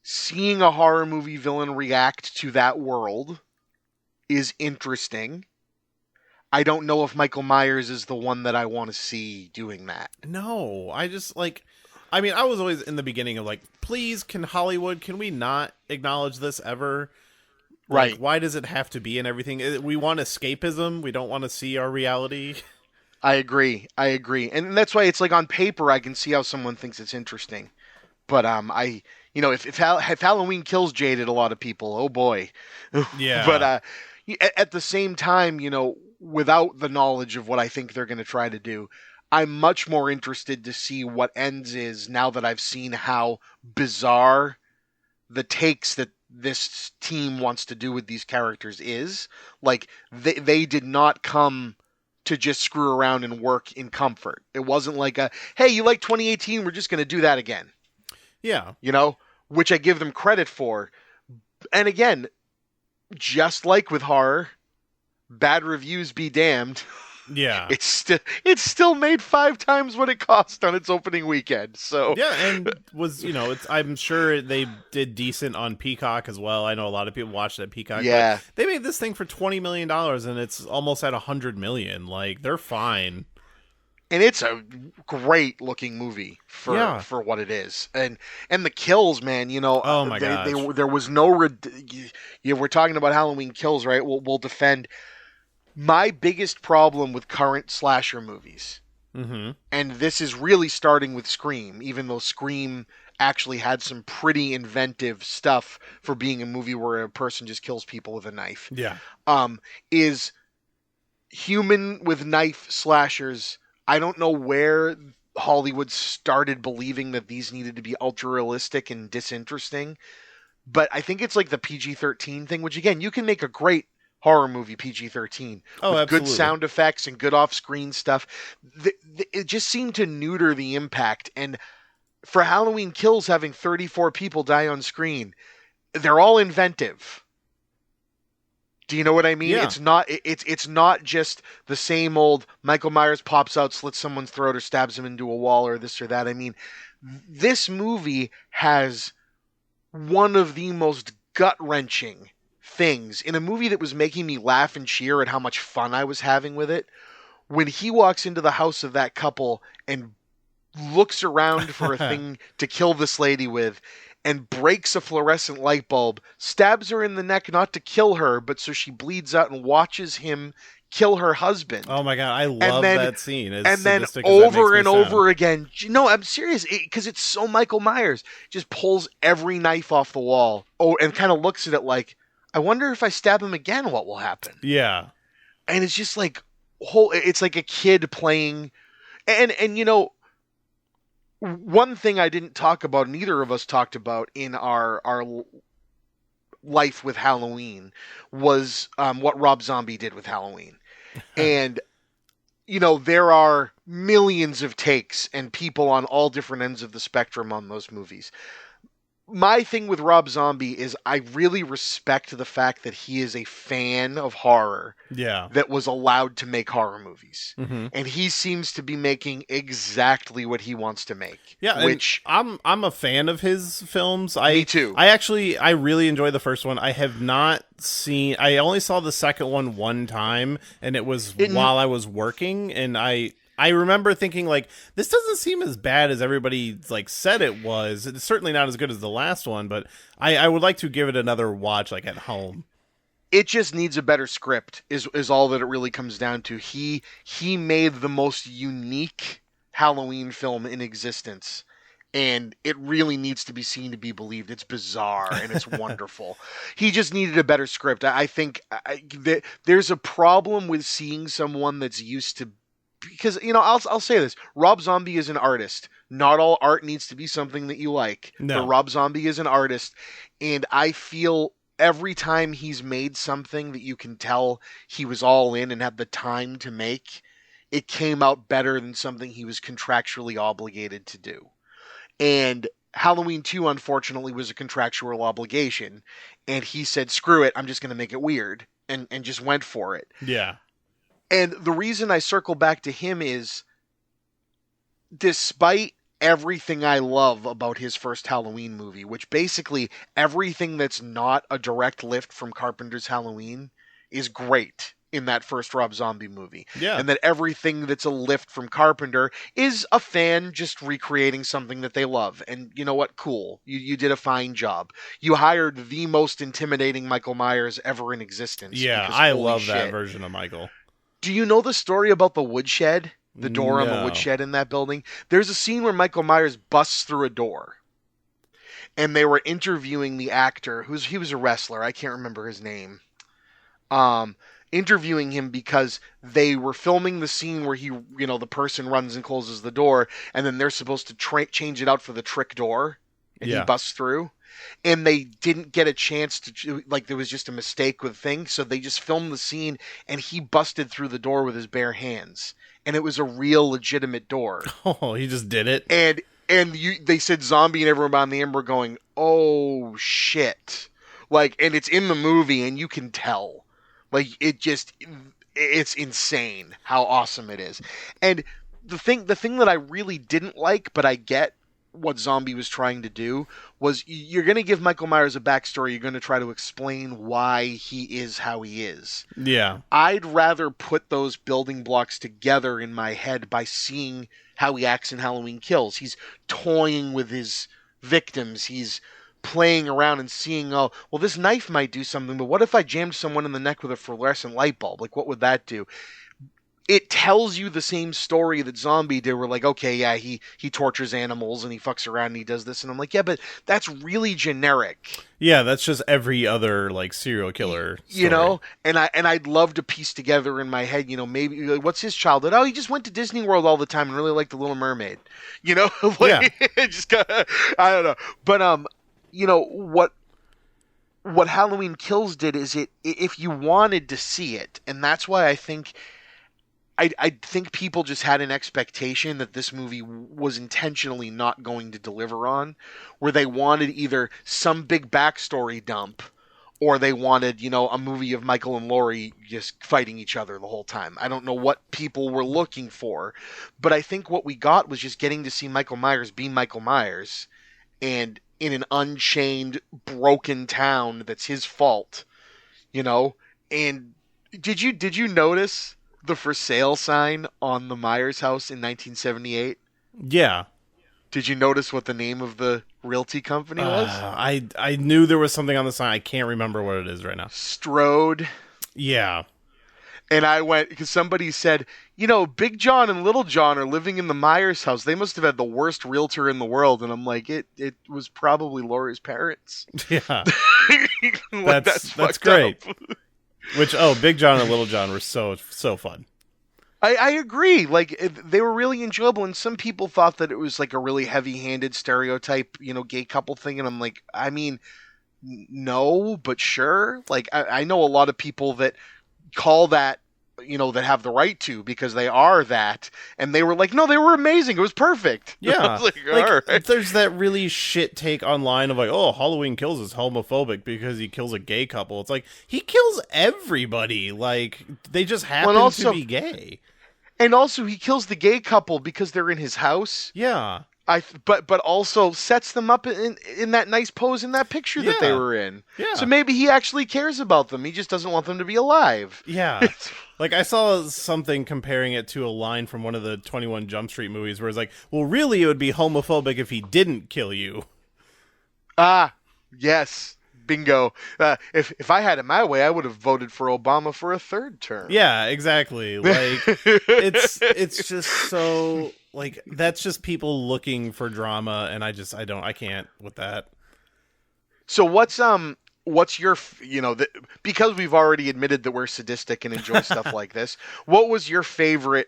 seeing a horror movie villain react to that world is interesting. I don't know if Michael Myers is the one that I want to see doing that. No, I just, like, I mean, I was always in the beginning of, like, please, can we not acknowledge this ever? Like, Right. why does it have to be in everything? We want escapism. We don't want to see our reality. I agree. And that's why it's like on paper I can see how someone thinks it's interesting. But if Halloween Kills jaded a lot of people, oh boy. Yeah. But at the same time, without the knowledge of what I think they're going to try to do, I'm much more interested to see what ends is now that I've seen how bizarre the takes that this team wants to do with these characters is. Like, they did not come to just screw around and work in comfort. It wasn't like hey, you like 2018, we're just going to do that again. Yeah. Which I give them credit for. And again, just like with horror, bad reviews be damned. Yeah. It's still made 5 times what it cost on its opening weekend. So yeah, and I'm sure they did decent on Peacock as well. I know a lot of people watched it at Peacock. Yeah. But they made this thing for $20 million, and it's almost at $100 million. Like, they're fine. And it's a great looking movie for what it is. And the kills, man, oh my gosh. there was no we're talking about Halloween Kills, right? We'll defend my biggest problem with current slasher movies. Mm-hmm. And this is really starting with Scream, even though Scream actually had some pretty inventive stuff for being a movie where a person just kills people with a knife. Yeah. Is human with knife slashers. I don't know where Hollywood started believing that these needed to be ultra realistic and disinteresting, but I think it's like the PG-13 thing, which again, you can make a great horror movie PG-13 with good absolutely. sound effects and good off-screen stuff. It just seemed to neuter the impact. And for Halloween Kills having 34 people die on screen, they're all inventive. Do you know what I mean? Yeah. It's not just the same old Michael Myers pops out, slits someone's throat, or stabs him into a wall, or this or that. I mean, this movie has one of the most gut-wrenching things in a movie that was making me laugh and cheer at how much fun I was having with it. When he walks into the house of that couple and looks around for a thing to kill this lady with and breaks a fluorescent light bulb, stabs her in the neck not to kill her, but so she bleeds out, and watches him kill her husband. Oh my God, I love that scene. And then over and over again. No, I'm serious, because it's so Michael Myers. Just pulls every knife off the wall. Oh, and kind of looks at it like, I wonder if I stab him again, what will happen? Yeah. And it's just like it's like a kid playing. And one thing I didn't talk about, neither of us talked about in our life with Halloween, was what Rob Zombie did with Halloween. And there are millions of takes and people on all different ends of the spectrum on those movies. My thing with Rob Zombie is I really respect the fact that he is a fan of horror that was allowed to make horror movies. Mm-hmm. And he seems to be making exactly what he wants to make. Yeah, which I'm a fan of his films. Me too. I really enjoy the first one. I have not seen. I only saw the second one time, and it was while I was working, and I remember thinking, like, this doesn't seem as bad as everybody said it was. It's certainly not as good as the last one, but I would like to give it another watch, at home. It just needs a better script, is all that it really comes down to. He made the most unique Halloween film in existence, and it really needs to be seen to be believed. It's bizarre, and it's wonderful. He just needed a better script. I think there's a problem with seeing someone that's used to, because, I'll say this. Rob Zombie is an artist. Not all art needs to be something that you like. No. But Rob Zombie is an artist. And I feel every time he's made something that you can tell he was all in and had the time to make, it came out better than something he was contractually obligated to do. And Halloween 2, unfortunately, was a contractual obligation. And he said, screw it, I'm just going to make it weird. And just went for it. Yeah. And the reason I circle back to him is, despite everything I love about his first Halloween movie, which basically everything that's not a direct lift from Carpenter's Halloween is great in that first Rob Zombie movie. Yeah. And that everything that's a lift from Carpenter is a fan just recreating something that they love. And you know what? Cool. You did a fine job. You hired the most intimidating Michael Myers ever in existence. Yeah, because I holy love shit. that version of Michael. Do you know the story about the woodshed? The door on the No. woodshed in that building? There's a scene where Michael Myers busts through a door. And they were interviewing the actor, he was a wrestler. I can't remember his name. Interviewing him because they were filming the scene where the person runs and closes the door, and then they're supposed to change it out for the trick door, and he busts through. And they didn't get a chance to, there was just a mistake with things, so they just filmed the scene, and he busted through the door with his bare hands. And it was a real legitimate door. Oh, he just did it? And they said Zombie and everyone on the end were going, oh, shit. And it's in the movie, and you can tell. It's insane how awesome it is. And the thing that I really didn't like, but I get what Zombie was trying to do, was you're going to give Michael Myers a backstory. You're going to try to explain why he is how he is. Yeah. I'd rather put those building blocks together in my head by seeing how he acts in Halloween Kills. He's toying with his victims. He's playing around and seeing, oh, well, this knife might do something, but what if I jammed someone in the neck with a fluorescent light bulb? What would that do? It tells you the same story that Zombie did. We're like, okay, yeah, he tortures animals and he fucks around and he does this. And I'm like, yeah, but that's really generic. Yeah, that's just every other, serial killer story. And I'd love to piece together in my head, maybe, what's his childhood? Oh, he just went to Disney World all the time and really liked The Little Mermaid. Yeah. Just kinda, I don't know. But, what Halloween Kills did is if you wanted to see it, and that's why I think people just had an expectation that this movie was intentionally not going to deliver on, where they wanted either some big backstory dump, or they wanted, a movie of Michael and Laurie just fighting each other the whole time. I don't know what people were looking for, but I think what we got was just getting to see Michael Myers be Michael Myers, and in an unchained, broken town that's his fault, And did you notice the for sale sign on the Myers house in 1978? Yeah. Did you notice what the name of the realty company was? I knew there was something on the sign. I can't remember what it is right now. Strode. Yeah. And I went, because somebody said, Big John and Little John are living in the Myers house. They must have had the worst realtor in the world. And I'm like, it was probably Laurie's parents. Yeah. That's great. Up. Which, Big John and Little John were so fun. I agree. They were really enjoyable, and some people thought that it was a really heavy-handed stereotype, gay couple thing, and I'm like, I mean, no, but sure. I know a lot of people that call that, that have the right to, because they are that, and they were like, no, they were amazing. It was perfect. Yeah. I was all right. There's that really shit take online of Halloween Kills is homophobic because he kills a gay couple. It's he kills everybody. They just happen to be gay. And also, he kills the gay couple because they're in his house. Yeah. But also sets them up in that nice pose in that picture that they were in. Yeah. So maybe he actually cares about them. He just doesn't want them to be alive. Yeah. I saw something comparing it to a line from one of the 21 Jump Street movies where it's well, really, it would be homophobic if he didn't kill you. Ah, yes. Bingo. If I had it my way, I would have voted for Obama for a third term. Yeah, exactly. It's just so that's just people looking for drama, and I can't with that. So what's your because we've already admitted that we're sadistic and enjoy stuff like this, what was your favorite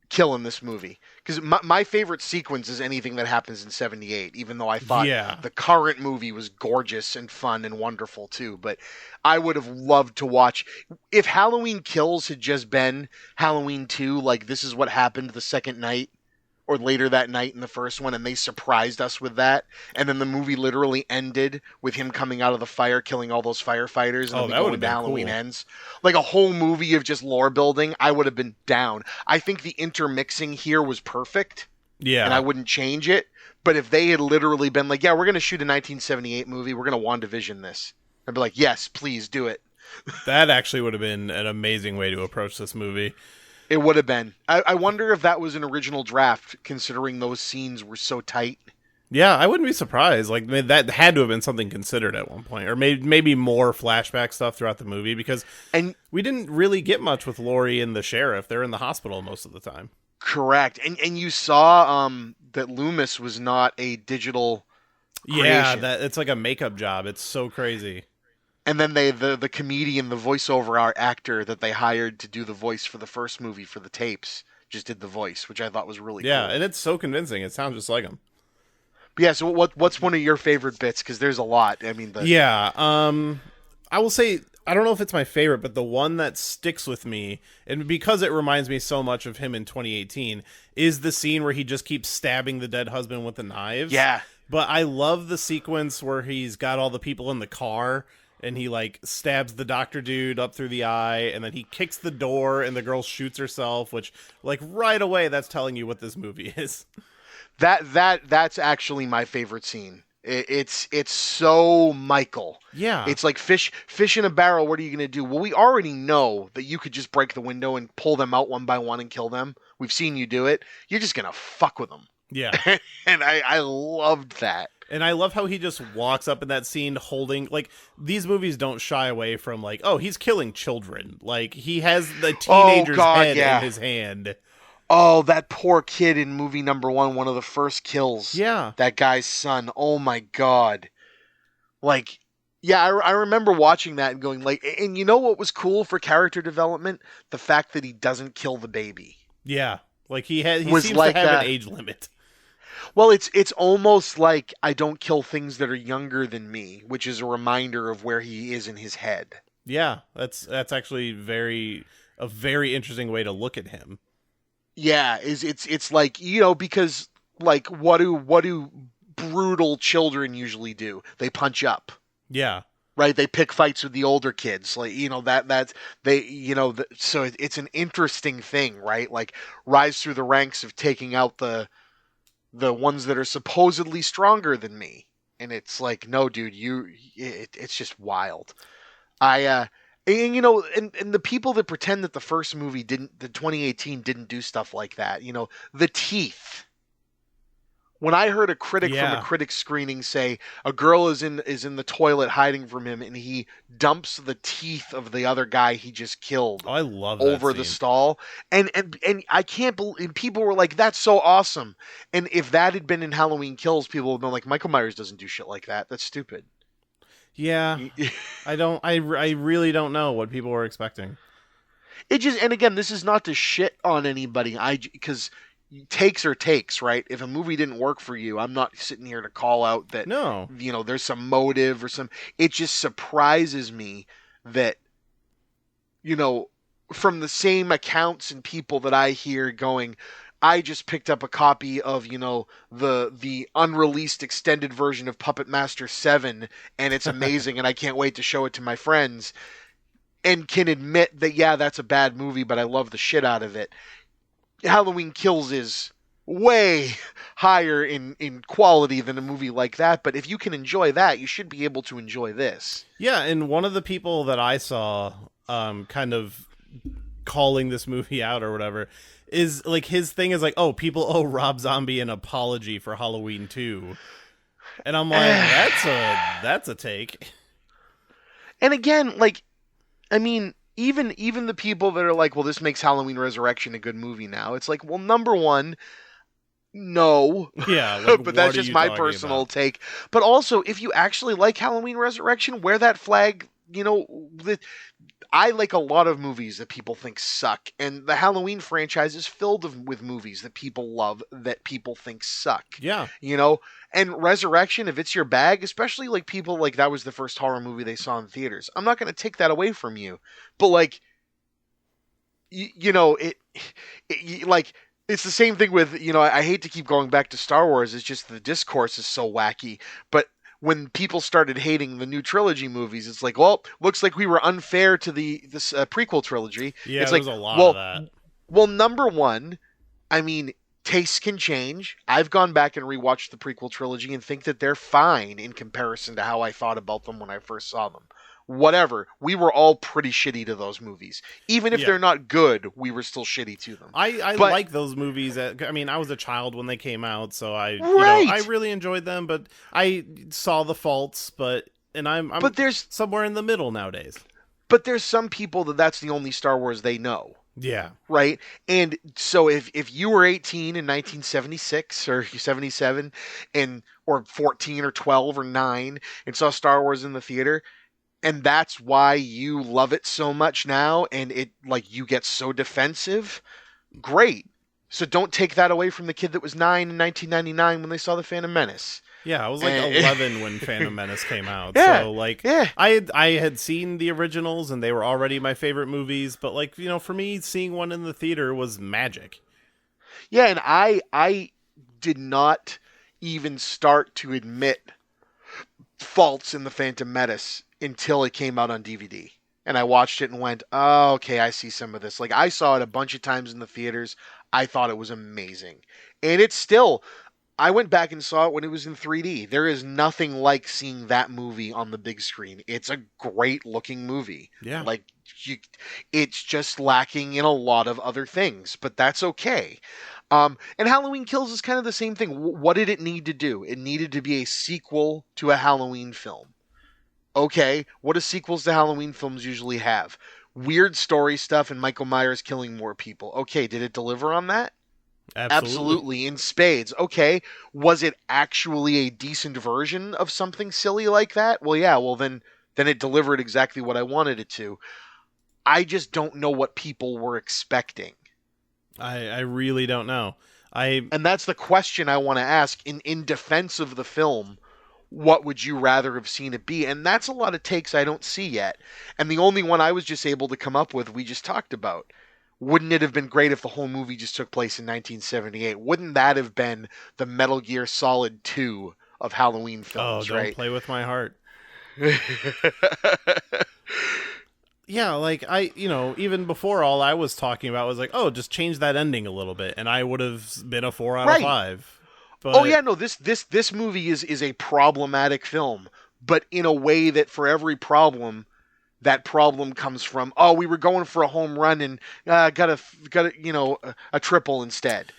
kill in this movie? Because my favorite sequence is anything that happens in 78, even though I thought the current movie was gorgeous and fun and wonderful too. But I would have loved to watch, if Halloween Kills had just been Halloween 2, this is what happened the second night, or later that night in the first one, and they surprised us with that, and then the movie literally ended with him coming out of the fire, killing all those firefighters, and then that would have into been Halloween cool. Ends. A whole movie of just lore building, I would have been down. I think the intermixing here was perfect. Yeah. And I wouldn't change it. But if they had literally been we're going to shoot a 1978 movie, we're going to WandaVision this, I'd be like, yes, please do it. That actually would have been an amazing way to approach this movie. It would have been. I wonder if that was an original draft, considering those scenes were so tight. Yeah, I wouldn't be surprised. Like, that had to have been something considered at one point, or maybe more flashback stuff throughout the movie, because we didn't really get much with Laurie and the sheriff. They're in the hospital most of the time. Correct, and you saw that Loomis was not a digital creation. Yeah, it's like a makeup job. It's so crazy. And then the comedian, the voiceover actor that they hired to do the voice for the first movie for the tapes, just did the voice, which I thought was really cool. Yeah, and it's so convincing. It sounds just like him. But yeah, so what's one of your favorite bits? Because there's a lot. I mean, I will say, I don't know if it's my favorite, but the one that sticks with me, and because it reminds me so much of him in 2018, is the scene where he just keeps stabbing the dead husband with the knives. Yeah. But I love the sequence where he's got all the people in the car, and he, like, stabs the doctor dude up through the eye, and then he kicks the door, and the girl shoots herself, which, like, right away, that's telling you what this movie is. That's actually my favorite scene. It's so Michael. Yeah. It's like fish in a barrel. What are you going to do? Well, we already know that you could just break the window and pull them out one by one and kill them. We've seen you do it. You're just going to fuck with them. Yeah. And I loved that. And I love how he just walks up in that scene holding, like, these movies don't shy away from, like, oh, he's killing children. Like, he has the teenager's head in his hand. Oh, that poor kid in movie number one of the first kills. Yeah. That guy's son. Oh, my God. Like, yeah, I remember watching that and going, like, and you know what was cool for character development? The fact that he doesn't kill the baby. Yeah. Like, he seems to have an age limit. Well, it's almost like I don't kill things that are younger than me, which is a reminder of where he is in his head. Yeah, that's actually a very interesting way to look at him. Yeah, it's like, you know, because like what do brutal children usually do? They punch up. Yeah. Right, they pick fights with the older kids, like, you know, that's they, you know, so it's an interesting thing, right? Like, rise through the ranks of taking out the ones that are supposedly stronger than me, and it's like, no, dude, it's just wild. And you know, and the people that pretend that the first movie the 2018 didn't do stuff like that, you know, the teeth. When I heard a critic from a critic screening say a girl is in the toilet hiding from him, and he dumps the teeth of the other guy he just killed. Oh, I love that over scene. The stall, and I can't believe people were like, "That's so awesome." And if that had been in Halloween Kills, people would have been like, "Michael Myers doesn't do shit like that. That's stupid." Yeah, I really don't know what people were expecting. It just, and again, this is not to shit on anybody. Because takes are takes, right? If a movie didn't work for you, I'm not sitting here to call out that, no, you know, there's some motive or some. It just surprises me that, you know, from the same accounts and people that I hear going, I just picked up a copy of, you know, the unreleased extended version of Puppet Master 7, and it's amazing, and I can't wait to show it to my friends, and can admit that, yeah, that's a bad movie, but I love the shit out of it. Halloween Kills is way higher in quality than a movie like that, but if you can enjoy that, you should be able to enjoy this. Yeah, and one of the people that I saw kind of calling this movie out or whatever is, like, his thing is like, oh, people owe Rob Zombie an apology for Halloween 2. And I'm like, that's a take. And again, like, I mean, even the people that are like, well, this makes Halloween Resurrection a good movie now. It's like, well, number one, no. Yeah, like, but that's just my personal take. But also, if you actually like Halloween Resurrection, wear that flag. You know, I like a lot of movies that people think suck, and the Halloween franchise is filled with movies that people love that people think suck. Yeah. You know, and Resurrection, if it's your bag, especially like people like that was the first horror movie they saw in theaters, I'm not going to take that away from you. But like, you know, it like, it's the same thing with, you know, I hate to keep going back to Star Wars. It's just the discourse is so wacky, but when people started hating the new trilogy movies, it's like, well, looks like we were unfair to this prequel trilogy. Yeah, it's there's like, a lot of that. Well, number one, I mean, tastes can change. I've gone back and rewatched the prequel trilogy and think that they're fine in comparison to how I thought about them when I first saw them. whatever. We were all pretty shitty to those movies. Even if they're not good, we were still shitty to them. I like those movies. I mean, I was a child when they came out, so Right. I really enjoyed them, but I saw the faults, I'm But there's somewhere in the middle nowadays. But there's some people that's the only Star Wars they know. Yeah. Right? And so if you were 18 in 1976 or 77 or 14 or 12 or 9 and saw Star Wars in the theater, and that's why you love it so much now and it like you get so defensive, great. So don't take that away from the kid that was 9 in 1999 when they saw The Phantom Menace. Yeah, I was like 11 when Phantom Menace came out. Yeah, so like yeah. I had seen the originals and they were already my favorite movies, but like, for me seeing one in the theater was magic. Yeah, and I did not even start to admit faults in The Phantom Menace until it came out on DVD. And I watched it and went, oh, okay, I see some of this. Like, I saw it a bunch of times in the theaters. I thought it was amazing. And it's still, I went back and saw it when it was in 3D. There is nothing like seeing that movie on the big screen. It's a great looking movie. Yeah. Like, it's just lacking in a lot of other things, but that's okay. And Halloween Kills is kind of the same thing. What did it need to do? It needed to be a sequel to a Halloween film. Okay, what do sequels to Halloween films usually have? Weird story stuff and Michael Myers killing more people. Okay, did it deliver on that? Absolutely, in spades. Okay, was it actually a decent version of something silly like that? Well, yeah, then it delivered exactly what I wanted it to. I just don't know what people were expecting. I really don't know. And that's the question I want to ask in defense of the film. What would you rather have seen it be? And that's a lot of takes I don't see yet. And the only one I was just able to come up with, we just talked about. Wouldn't it have been great if the whole movie just took place in 1978? Wouldn't that have been the Metal Gear Solid 2 of Halloween films, right? Oh, don't play with my heart. Yeah, like even before all I was talking about was like, oh, just change that ending a little bit, and I would have been a 4 out of 5. But... Oh yeah, no, this movie is a problematic film, but in a way that for every problem, that problem comes from, oh, we were going for a home run and got a triple instead.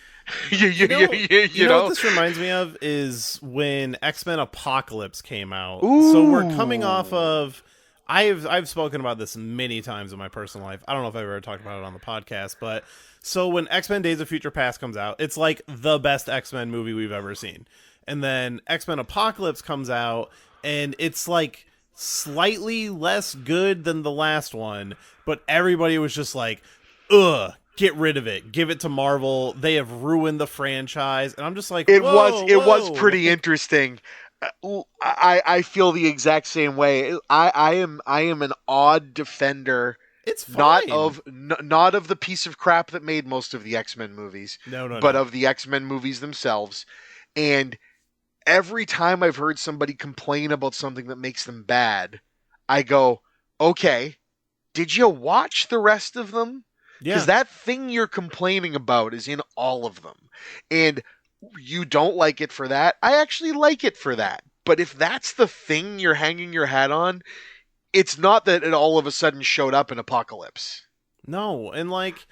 you know what this reminds me of is when X-Men Apocalypse came out. Ooh. So we're coming off of. I've spoken about this many times in my personal life. I don't know if I've ever talked about it on the podcast, but so when X-Men Days of Future Past comes out, it's like the best X-Men movie we've ever seen. And then X-Men Apocalypse comes out, and it's like slightly less good than the last one, but everybody was just like, ugh, get rid of it. Give it to Marvel. They have ruined the franchise. And I'm just like, it was pretty interesting. I feel the exact same way. I am an odd defender. It's fine. not of the piece of crap that made most of the X-Men movies. But of the X-Men movies themselves. And every time I've heard somebody complain about something that makes them bad, I go, okay, did you watch the rest of them? Because that thing you're complaining about is in all of them. And you don't like it for that. I actually like it for that. But if that's the thing you're hanging your hat on, it's not that it all of a sudden showed up in Apocalypse. No, and like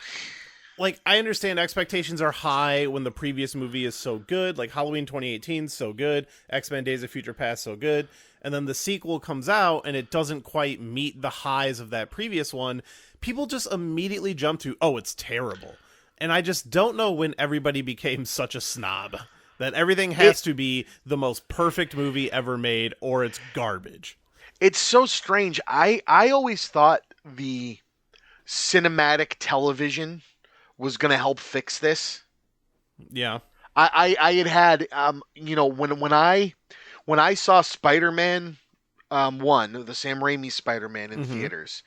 I understand expectations are high when the previous movie is so good, like Halloween 2018 so good, X-Men Days of Future Past so good, and then the sequel comes out and it doesn't quite meet the highs of that previous one. People just immediately jump to, oh, it's terrible. And I just don't know when everybody became such a snob that everything has to be the most perfect movie ever made or it's garbage. It's so strange. I always thought the cinematic television was going to help fix this. Yeah. I had when I saw Spider-Man 1, the Sam Raimi Spider-Man in theaters,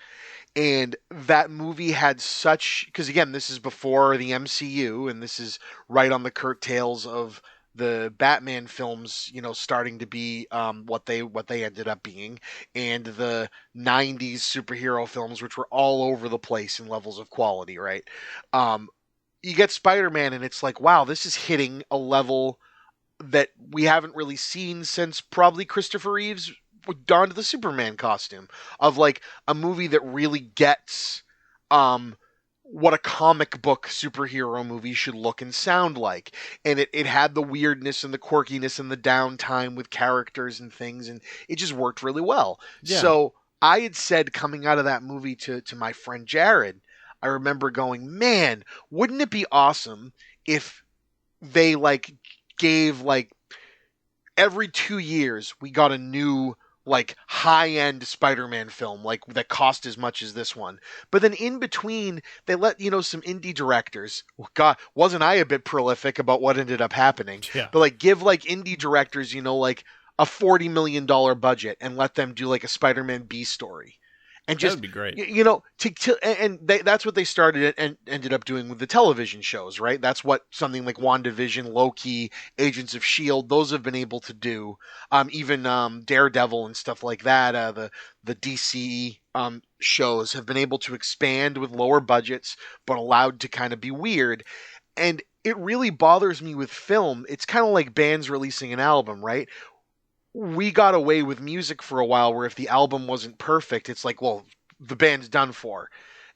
and that movie had such, because again, this is before the MCU, and this is right on the curtails of the Batman films, starting to be what they ended up being, and the 90s superhero films, which were all over the place in levels of quality, right? You get Spider-Man, and it's like, wow, this is hitting a level that we haven't really seen since probably Christopher Reeve's donned the Superman costume, of like a movie that really gets what a comic book superhero movie should look and sound like. And it had the weirdness and the quirkiness and the downtime with characters and things, and it just worked really well. Yeah. So I had said, coming out of that movie to my friend Jared, I remember going, man, wouldn't it be awesome if they like gave like every 2 years we got a new like high-end Spider-Man film like that cost as much as this one, but then in between they let some indie directors. God, wasn't I a bit prolific about what ended up happening? Yeah. But like give like indie directors like a $40 million budget and let them do like a Spider-Man B story. And just, that would be great. That's what they started and ended up doing with the television shows, right? That's what something like WandaVision, Loki, Agents of S.H.I.E.L.D., those have been able to do. Even Daredevil and stuff like that, the DC shows have been able to expand with lower budgets, but allowed to kind of be weird. And it really bothers me with film. It's kind of like bands releasing an album, right? We got away with music for a while where if the album wasn't perfect, it's like, well, the band's done for.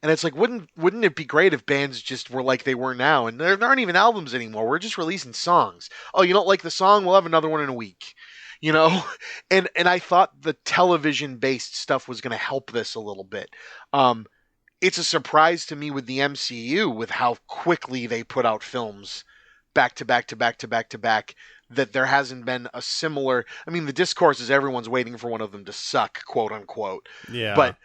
And it's like, wouldn't it be great if bands just were like they were now? And there aren't even albums anymore. We're just releasing songs. Oh, you don't like the song? We'll have another one in a week. And I thought the television-based stuff was going to help this a little bit. It's a surprise to me with the MCU with how quickly they put out films back to back to back to back to back, that there hasn't been a similar. I mean, the discourse is everyone's waiting for one of them to suck, quote unquote. Yeah. But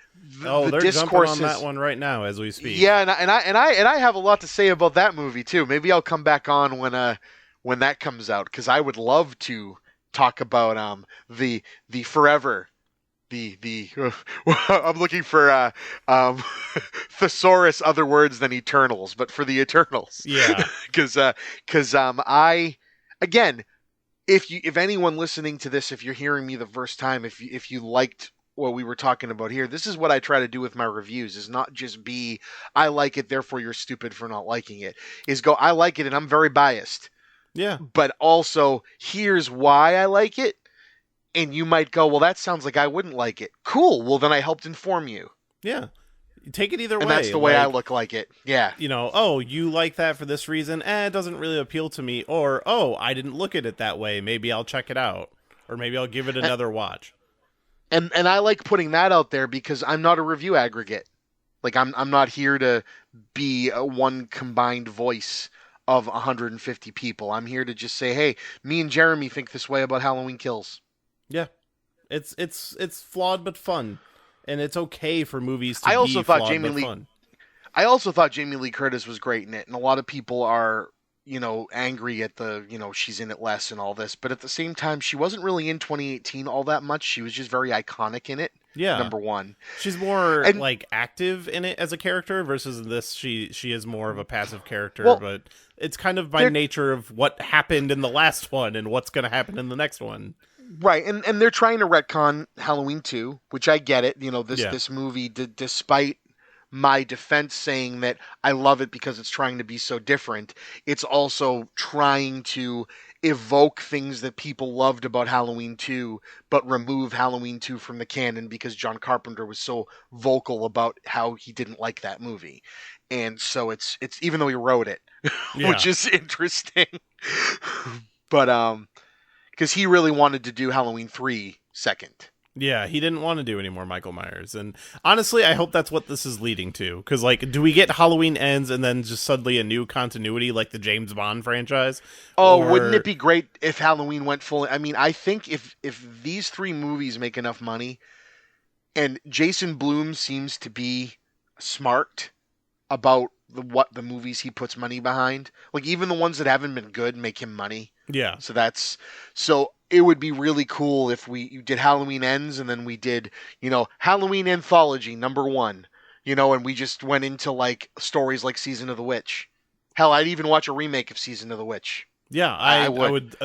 they're discourse jumping on that one right now as we speak. Yeah, and I have a lot to say about that movie too. Maybe I'll come back on when that comes out, because I would love to talk about the Forever. I'm looking for thesaurus other words than Eternals, but for the Eternals. Yeah. Because I, again, if anyone listening to this, if you're hearing me the first time, if you liked what we were talking about here, this is what I try to do with my reviews, is not just be, I like it, therefore you're stupid for not liking it. Is go, I like it and I'm very biased. Yeah. But also, here's why I like it. And you might go, well, that sounds like I wouldn't like it. Cool. Well, then I helped inform you. Yeah. Take it either way. And that's the way I look like it. Yeah. Oh, you like that for this reason? It doesn't really appeal to me. Or, oh, I didn't look at it that way. Maybe I'll check it out. Or maybe I'll give it another watch. And I like putting that out there because I'm not a review aggregate. Like, I'm not here to be one combined voice of 150 people. I'm here to just say, hey, me and Jeremy think this way about Halloween Kills. Yeah, it's flawed but fun, and it's okay for movies to be flawed but fun. I also thought Jamie Lee Curtis was great in it, and a lot of people are, angry at the, she's in it less and all this, but at the same time, she wasn't really in 2018 all that much. She was just very iconic in it. Yeah, number one. She's more like active in it as a character versus this. She is more of a passive character, but it's kind of by nature of what happened in the last one and what's going to happen in the next one. Right, and they're trying to retcon Halloween 2, which I get it. This movie, despite my defense saying that I love it because it's trying to be so different, it's also trying to evoke things that people loved about Halloween 2, but remove Halloween 2 from the canon because John Carpenter was so vocal about how he didn't like that movie. And so it's even though he wrote it, which is interesting. But because he really wanted to do Halloween 3 second. Yeah, he didn't want to do any more Michael Myers. And honestly, I hope that's what this is leading to. Because, do we get Halloween Ends and then just suddenly a new continuity like the James Bond franchise? Oh, wouldn't it be great if Halloween went full? I mean, I think if these 3 movies make enough money, and Jason Blum seems to be smart about what the movies he puts money behind. Like, even the ones that haven't been good make him money. Yeah. So it would be really cool if we did Halloween Ends and then we did, Halloween Anthology #1, and we just went into stories like Season of the Witch. Hell, I'd even watch a remake of Season of the Witch. Yeah, I would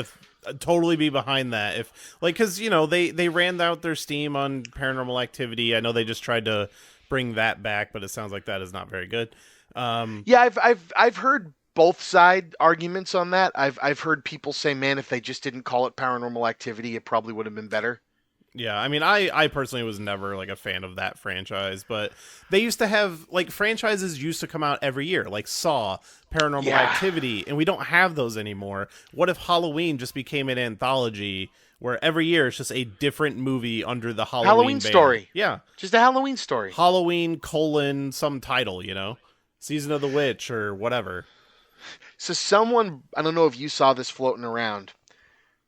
totally be behind that if because they ran out their steam on Paranormal Activity. I know they just tried to bring that back, but it sounds like that is not very good. Yeah, I've heard both side arguments on that. I've heard people say, man, if they just didn't call it Paranormal Activity, it probably would have been better. Yeah, I mean, I personally was never like a fan of that franchise, but they used to have like franchises used to come out every year, like Saw, Paranormal Yeah. Activity, and we don't have those anymore. What if Halloween just became an anthology where every year it's just a different movie under the Halloween banner? story. Yeah, Just a Halloween story. Halloween : some title, Season of the Witch or whatever. So someone, I don't know if you saw this floating around,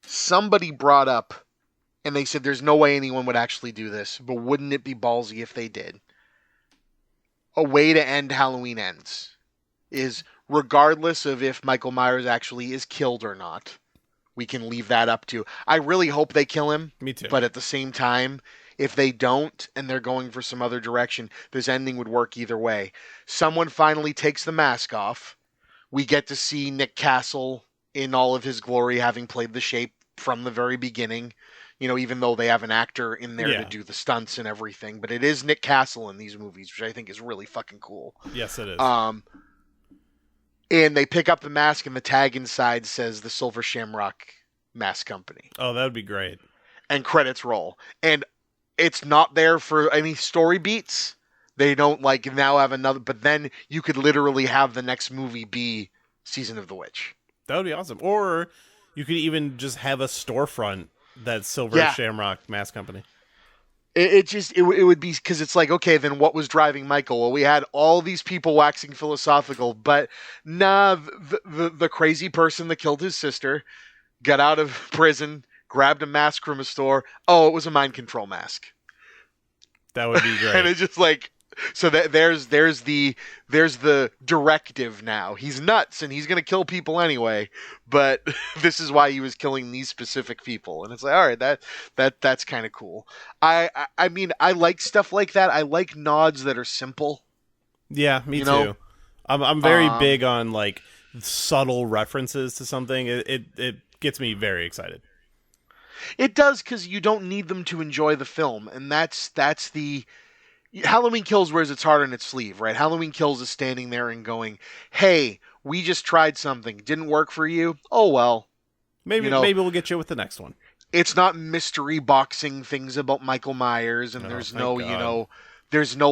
somebody brought up, and they said there's no way anyone would actually do this, but wouldn't it be ballsy if they did? A way to end Halloween Ends is, regardless of if Michael Myers actually is killed or not, we can leave that up to. I really hope they kill him. Me too. But at the same time, if they don't and they're going for some other direction, this ending would work either way. Someone finally takes the mask off. We get to see Nick Castle in all of his glory, having played the Shape from the very beginning. Even though they have an actor in there to do the stunts and everything. But it is Nick Castle in these movies, which I think is really fucking cool. Yes, it is. And they pick up the mask, and the tag inside says the Silver Shamrock Mask Company. Oh, that would be great. And credits roll. And it's not there for any story beats. They don't now have another, but then you could literally have the next movie be Season of the Witch. That would be awesome. Or you could even just have a storefront that's Silver Shamrock Mask Company. It would be, because it's like, okay, then what was driving Michael? Well, we had all these people waxing philosophical, but the crazy person that killed his sister got out of prison, grabbed a mask from a store. Oh, it was a mind control mask. That would be great. And it's just like, so that there's the directive now. He's nuts and he's gonna kill people anyway, but this is why he was killing these specific people. And it's like, all right, that's kind of cool. I mean, I like stuff like that. I like nods that are simple. Yeah, me too. I'm very big on like subtle references to something. It gets me very excited. It does, because you don't need them to enjoy the film, and that's the Halloween Kills wears its heart on its sleeve, right? Halloween Kills is standing there and going, "Hey, we just tried something. Didn't work for you? Oh well. Maybe we'll get you with the next one." It's not mystery boxing things about Michael Myers, and there's no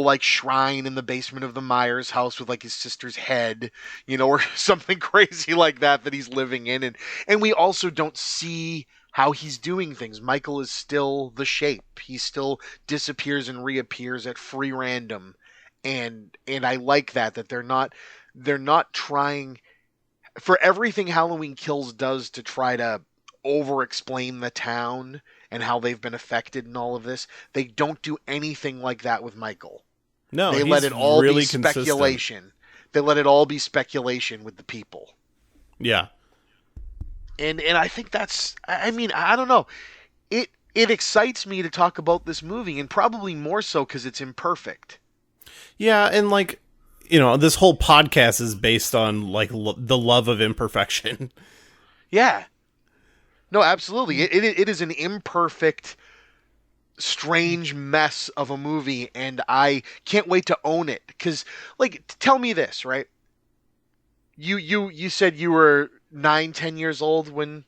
like shrine in the basement of the Myers house with like his sister's head, or something crazy like that he's living in, and we also don't see how he's doing things. Michael is still the Shape. He still disappears and reappears at free random. And I like that they're not trying, for everything Halloween Kills does to try to over explain the town and how they've been affected and all of this. They don't do anything like that with Michael. No, they let it all really be speculation. They let it all be speculation with the people. Yeah. And I think that's, I mean, I don't know. It excites me to talk about this movie, and probably more so because it's imperfect. Yeah, and like, this whole podcast is based on like the love of imperfection. Yeah. No, absolutely. It is an imperfect, strange mess of a movie, and I can't wait to own it. Because, like, tell me this, right? You said you were 9-10 years old when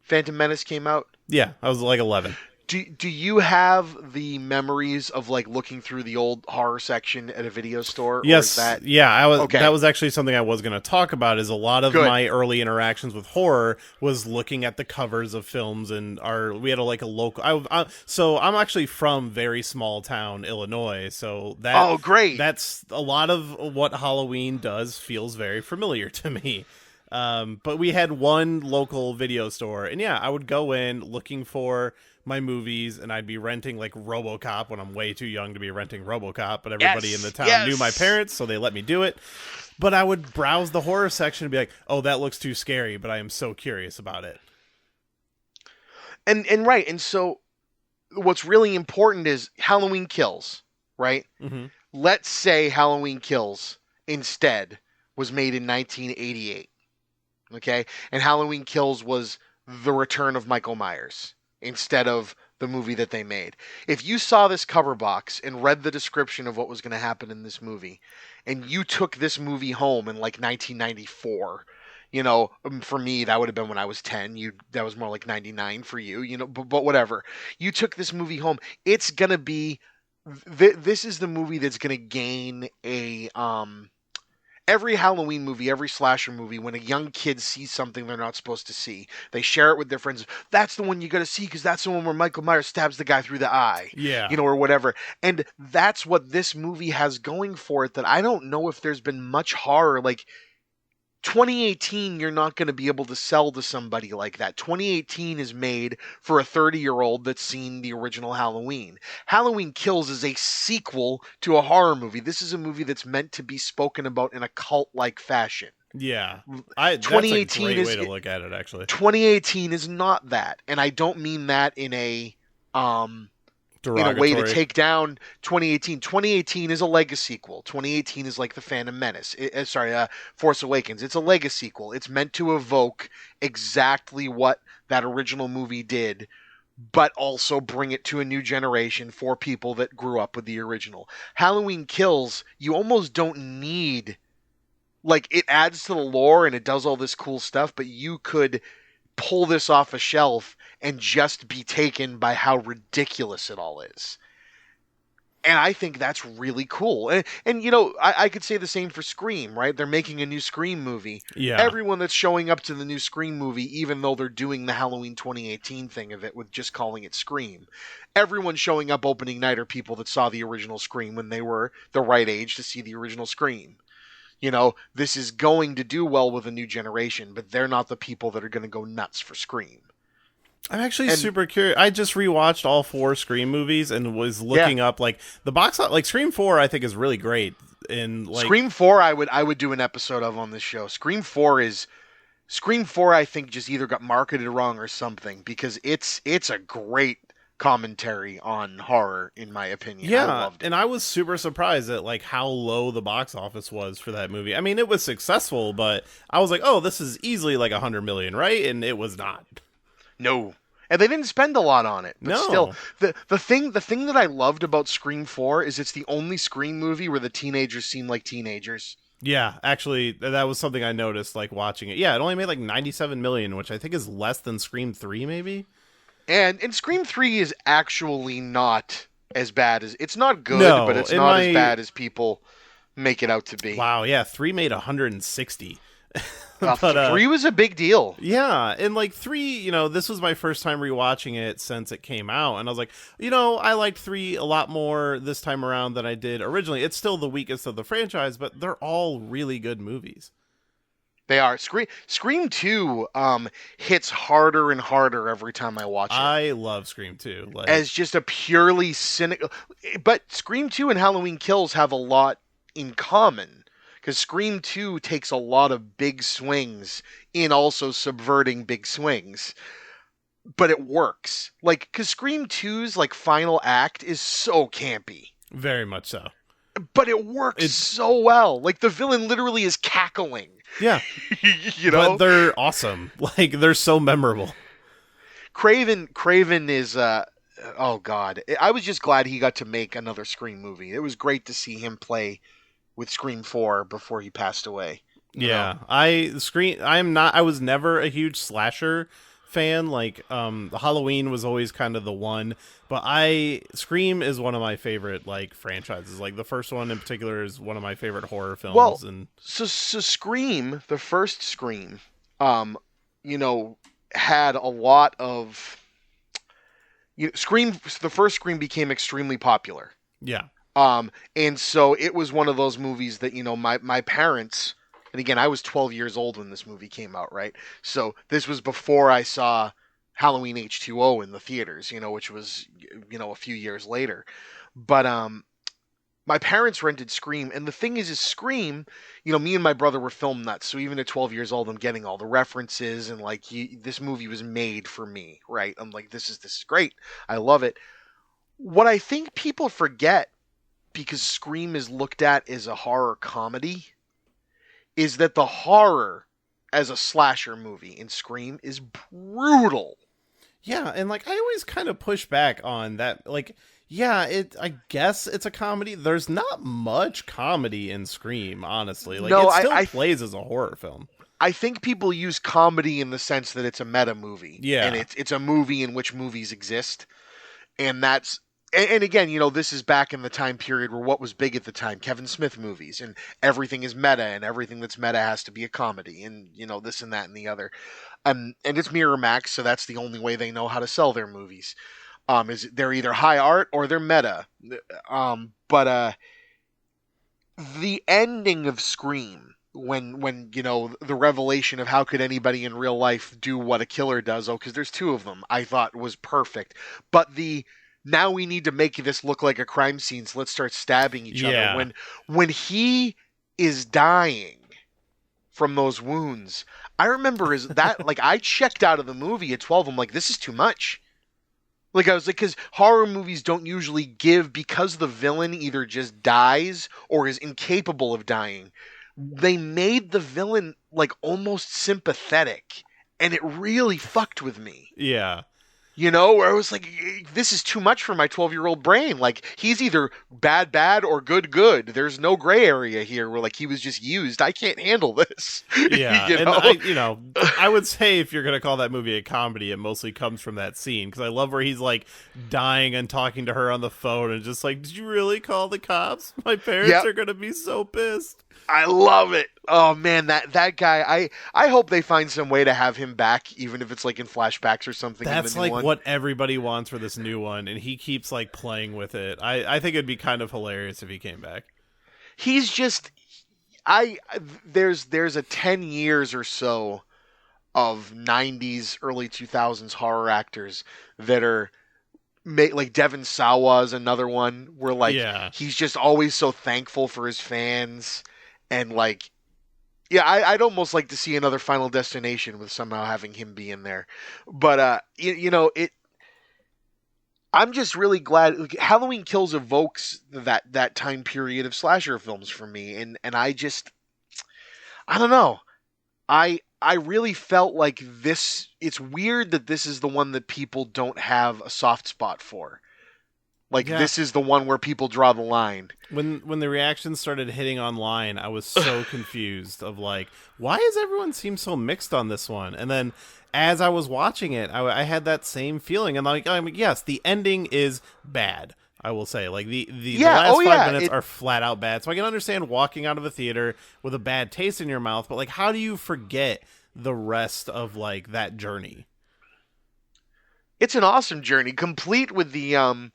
Phantom Menace came out? Yeah, I was like 11. Do you have the memories of like looking through the old horror section at a video store? Yes, I was. Okay. That was actually something I was going to talk about. Is a lot of my early interactions with horror was looking at the covers of films, and we had a local. So I'm actually from very small town Illinois, so that great. That's a lot of what Halloween does feels very familiar to me. But we had one local video store, and I would go in looking for my movies, and I'd be renting like RoboCop when I'm way too young to be renting RoboCop, but everybody in the town knew my parents, so they let me do it. But I would browse the horror section and be like, "Oh, that looks too scary," but I am so curious about it. And right, and so what's really important is Halloween Kills, right? Mm-hmm. Let's say Halloween Kills instead was made in 1988. Okay? And Halloween Kills was the return of Michael Myers instead of the movie that they made. If you saw this cover box and read the description of what was going to happen in this movie, and you took this movie home in like 1994, For me, that would have been when I was 10. That was more like 99 for you, but whatever. You took this movie home. It's going to be, this is the movie that's going to gain every Halloween movie, every slasher movie, when a young kid sees something they're not supposed to see, they share it with their friends. That's the one you got to see because that's the one where Michael Myers stabs the guy through the eye. Yeah. Or whatever. And that's what this movie has going for it, that I don't know if there's been much horror. Like, 2018, you're not going to be able to sell to somebody like that. 2018 is made for a 30-year-old that's seen the original Halloween. Halloween Kills is a sequel to a horror movie. This is a movie that's meant to be spoken about in a cult-like fashion. Yeah. That's a great way to look at it, actually. 2018 is not that. And I don't mean that in a way to take down 2018. 2018 is a legacy sequel. 2018 is like the Phantom Menace. Force Awakens. It's a legacy sequel. It's meant to evoke exactly what that original movie did, but also bring it to a new generation for people that grew up with the original. Halloween Kills, you almost don't need... Like, it adds to the lore and it does all this cool stuff, but you could pull this off a shelf and just be taken by how ridiculous it all is. And I think that's really cool. And I could say the same for Scream, right? They're making a new Scream movie. Yeah. Everyone that's showing up to the new Scream movie, even though they're doing the Halloween 2018 thing of it with just calling it Scream, everyone showing up opening night are people that saw the original Scream when they were the right age to see the original Scream. This is going to do well with a new generation, but they're not the people that are going to go nuts for Scream. I'm actually super curious. I just rewatched all 4 Scream movies and was looking up like the box, like Scream 4 I think is really great. And like Scream 4 I would do an episode of on this show. Scream 4 I think just either got marketed wrong or something, because it's a great commentary on horror, in my opinion. Yeah, I loved it. and I was super surprised at like how low the box office was for that movie. I mean, it was successful, but I was like, oh, this is easily like 100 million, right? And it was not. No. And they didn't spend a lot on it. But still, the thing that I loved about Scream 4 is it's the only Scream movie where the teenagers seem like teenagers. Yeah, actually, that was something I noticed like watching it. Yeah, it only made like 97 million, which I think is less than Scream 3 maybe. And Scream 3 is actually not as bad as... It's not good, but it's not as bad as people make it out to be. Wow, yeah, 3 made 160. But 3 was a big deal. Yeah, and like 3, this was my first time rewatching it since it came out, and I was like, I liked 3 a lot more this time around than I did originally. It's still the weakest of the franchise, but they're all really good movies. They are. Scream 2 hits harder and harder every time I watch it. I love Scream 2. As just a purely cynical... But Scream 2 and Halloween Kills have a lot in common, because Scream 2 takes a lot of big swings in also subverting big swings. But it works. Like, because Scream 2's like final act is so campy. Very much so. But it works so well. Like, the villain literally is cackling. Yeah. But they're awesome. Like, they're so memorable. Craven is, oh God. I was just glad he got to make another Scream movie. It was great to see him play with Scream 4 before he passed away. Yeah. I was never a huge slasher fan. Like, Halloween was always kind of the one, but Scream is one of my favorite like franchises. Like, the first one in particular is one of my favorite horror films. Well, so Scream, the first Scream, had a lot of Scream. The first Scream became extremely popular. Yeah. And so it was one of those movies that my parents. And again, I was 12 years old when this movie came out, right? So this was before I saw Halloween H2O in the theaters, which was, a few years later. But my parents rented Scream. And the thing is Scream, me and my brother were film nuts. So even at 12 years old, I'm getting all the references. And like, this movie was made for me, right? I'm like, this is great. I love it. What I think people forget, because Scream is looked at as a horror comedy, is that the horror as a slasher movie in Scream is brutal. Yeah, and like I always kind of push back on that. Like, yeah, I guess it's a comedy. There's not much comedy in Scream, honestly. Like, it still plays as a horror film. I think people use comedy in the sense that it's a meta movie. Yeah. And it's a movie in which movies exist. And that's, and again, this is back in the time period where what was big at the time, Kevin Smith movies, and everything is meta, and everything that's meta has to be a comedy, and, this and that and the other. And it's Miramax, so that's the only way they know how to sell their movies. Is they're either high art or they're meta. But the ending of Scream, when the revelation of how could anybody in real life do what a killer does, because there's two of them, I thought was perfect. But now we need to make this look like a crime scene, so let's start stabbing each other. When he is dying from those wounds, I remember I checked out of the movie at 12. I'm like, this is too much. Like, I was like, because horror movies don't usually because the villain either just dies or is incapable of dying. They made the villain, like, almost sympathetic, and it really fucked with me. Yeah. Where I was like, this is too much for my 12-year-old brain. Like, he's either bad, or good. There's no gray area here where, like, he was just used. I can't handle this. Yeah. And I would say if you're going to call that movie a comedy, it mostly comes from that scene. Because I love where he's, like, dying and talking to her on the phone and just like, did you really call the cops? My parents are going to be so pissed. I love it. Oh man, that guy. I hope they find some way to have him back, even if it's like in flashbacks or something. That's in the new like one. what everybody wants for this new one, and he keeps like playing with it. I think it'd be kind of hilarious if he came back. He's just there's a 10 years or so of 90s, early 2000s horror actors that are like Devon Sawa is another one where like he's just always so thankful for his fans. And like, I'd almost like to see another Final Destination with somehow having him be in there. But I'm just really glad. Like, Halloween Kills evokes that time period of slasher films for me, and I don't know. I really felt like this. It's weird that this is the one that people don't have a soft spot for. Like, this is the one where people draw the line. When the reactions started hitting online, I was so confused of, like, why does everyone seem so mixed on this one? And then as I was watching it, I had that same feeling. And, like, yes, the ending is bad, I will say. Like, the last 5 minutes are flat out bad. So I can understand walking out of a theater with a bad taste in your mouth. But, like, how do you forget the rest of, like, that journey? It's an awesome journey, complete with the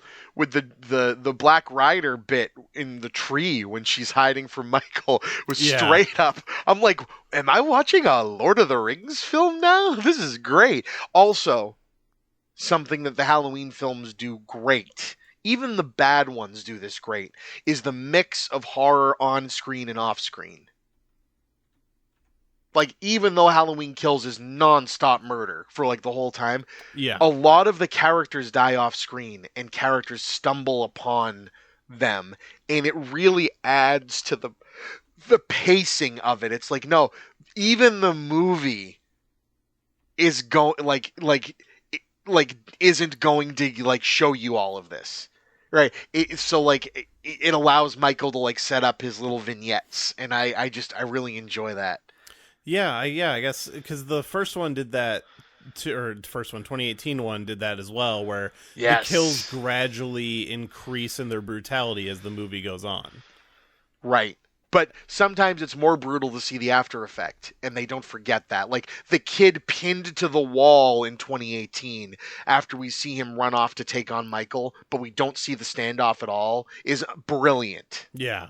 Black Rider bit in the tree when she's hiding from Michael. Was straight up. I'm like, am I watching a Lord of the Rings film now? This is great. Also, something that the Halloween films do great, even the bad ones do this great, is the mix of horror on screen and off screen. Like, even though Halloween Kills is non-stop murder for, like, the whole time, a lot of the characters die off screen, and characters stumble upon them, and it really adds to the pacing of it. It's like, no, even the movie is isn't going to, like, show you all of this. Right. It allows Michael to, like, set up his little vignettes, and I really enjoy that. Yeah, I guess because the first one did that, 2018 one did that as well, where the kills gradually increase in their brutality as the movie goes on. Right. But sometimes it's more brutal to see the after effect, and they don't forget that. Like, the kid pinned to the wall in 2018 after we see him run off to take on Michael, but we don't see the standoff at all, is brilliant. Yeah.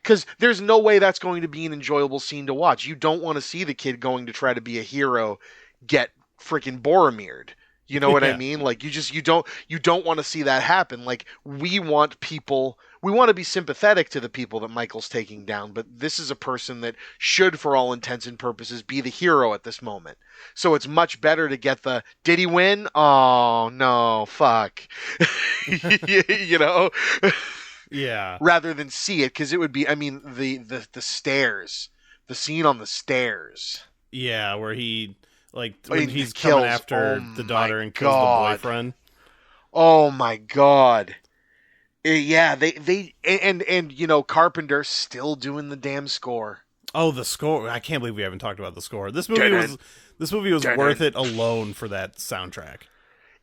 Because there's no way that's going to be an enjoyable scene to watch. You don't want to see the kid going to try to be a hero get freaking Boromired. You know what I mean? Like, you don't want to see that happen. Like, we want to be sympathetic to the people that Michael's taking down, but this is a person that should, for all intents and purposes, be the hero at this moment. So it's much better to get did he win? Oh, no, fuck. You know? Yeah. Rather than see it, because it would be, I mean, the stairs, the scene on the stairs. Yeah, where he, like, when he's coming after the daughter and kills the boyfriend. Oh my god. Yeah, they and you know, Carpenter still doing the damn score. Oh, the score! I can't believe we haven't talked about the score. This movie was Dun-dun. worth it alone for that soundtrack.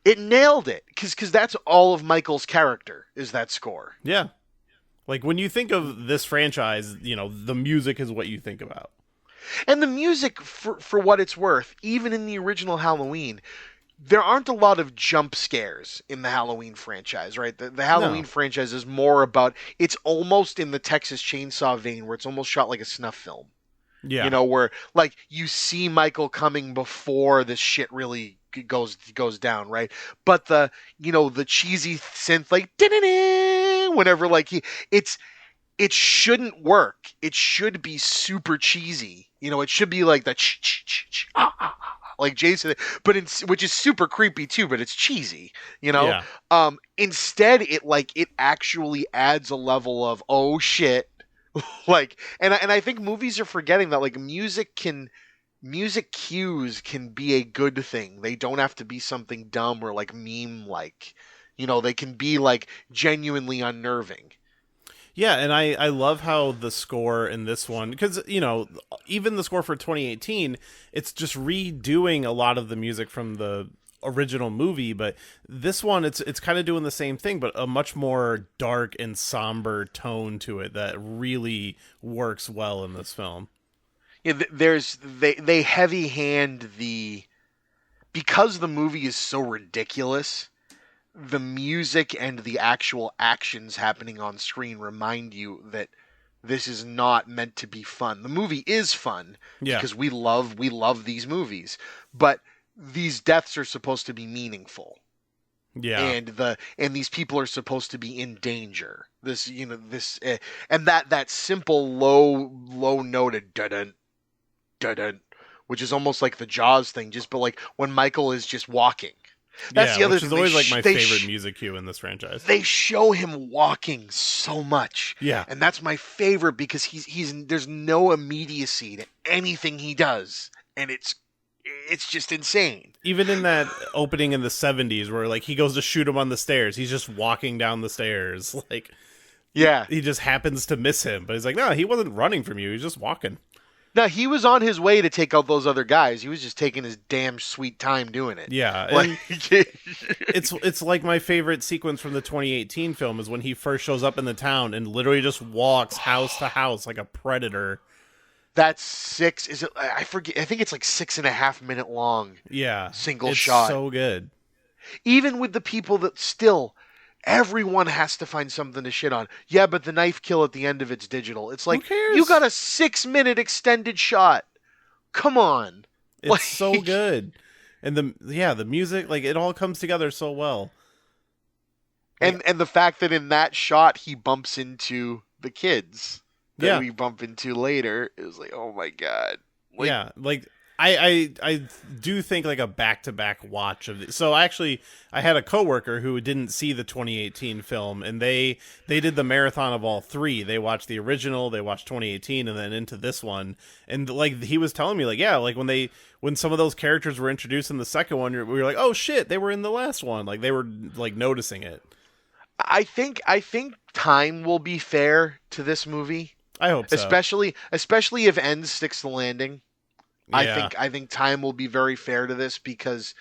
It nailed it because that's all of Michael's character is that score. Yeah, like when you think of this franchise, the music is what you think about. And the music, for what it's worth, even in the original Halloween, there aren't a lot of jump scares in the Halloween franchise, right? The Halloween franchise is more about, it's almost in the Texas Chainsaw vein where it's almost shot like a snuff film. Yeah. Where like you see Michael coming before this shit really goes down, right? But the cheesy synth like whenever like it shouldn't work. It should be super cheesy. It should be like the like Jason, which is super creepy too, but it's cheesy, Yeah. Instead it actually adds a level of oh shit. Like, and I think movies are forgetting that like music cues can be a good thing. They don't have to be something dumb or like meme like. They can be like genuinely unnerving. Yeah, and I love how the score in this one, because, even the score for 2018, it's just redoing a lot of the music from the original movie, but this one, it's kind of doing the same thing, but a much more dark and somber tone to it that really works well in this film. Yeah, they heavy hand because the movie is so ridiculous. The music and the actual actions happening on screen remind you that this is not meant to be fun. The movie is fun because we love these movies, but these deaths are supposed to be meaningful. Yeah. And these people are supposed to be in danger. This and that simple low noted dun dun, which is almost like the Jaws thing, but like when Michael is just walking. That's the other which thing. is always like my favorite music cue in this franchise. They show him walking so much. Yeah. And that's my favorite because there's no immediacy to anything he does. And it's just insane. Even in that opening in the 70s where like he goes to shoot him on the stairs, he's just walking down the stairs. Like, yeah, he just happens to miss him. But he's like, no, he wasn't running from you. He's just walking. No, he was on his way to take out those other guys. He was just taking his damn sweet time doing it. Yeah. Like, it's like my favorite sequence from the 2018 film is when he first shows up in the town and literally just walks house to house like a predator. That's six. Is it? I forget. I think it's like 6.5 minute long. Yeah. Single shot. So good. Even with the people that still, everyone has to find something to shit on. Yeah, but the knife kill at the end of it's digital. It's like, who cares? You got a 6-minute extended shot. Come on. It's so good. And the music, like, it all comes together so well. And the fact that in that shot he bumps into the kids that we bump into later is like, oh my god. Like, yeah, like I do think like a back-to-back watch of this. So actually, I had a coworker who didn't see the 2018 film, and they did the marathon of all three. They watched the original, they watched 2018, and then into this one. And like he was telling me, like, yeah, like when some of those characters were introduced in the second one, we were like, oh shit, they were in the last one. Like they were like noticing it. I think time will be fair to this movie. I hope so. Especially if End sticks the landing. Yeah. I think time will be very fair to this because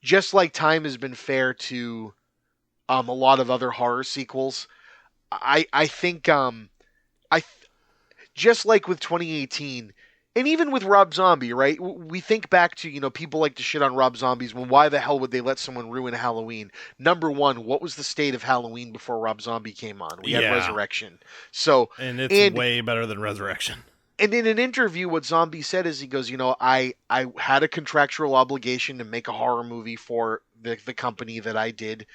just like time has been fair to a lot of other horror sequels, I think just like with 2018 and even with Rob Zombie, right? We think back to, people like to shit on Rob Zombies. Well, why the hell would they let someone ruin Halloween? Number one, what was the state of Halloween before Rob Zombie came on? We had Resurrection. And it's way better than Resurrection. And in an interview, what Zombie said is he goes, I had a contractual obligation to make a horror movie for the company that I did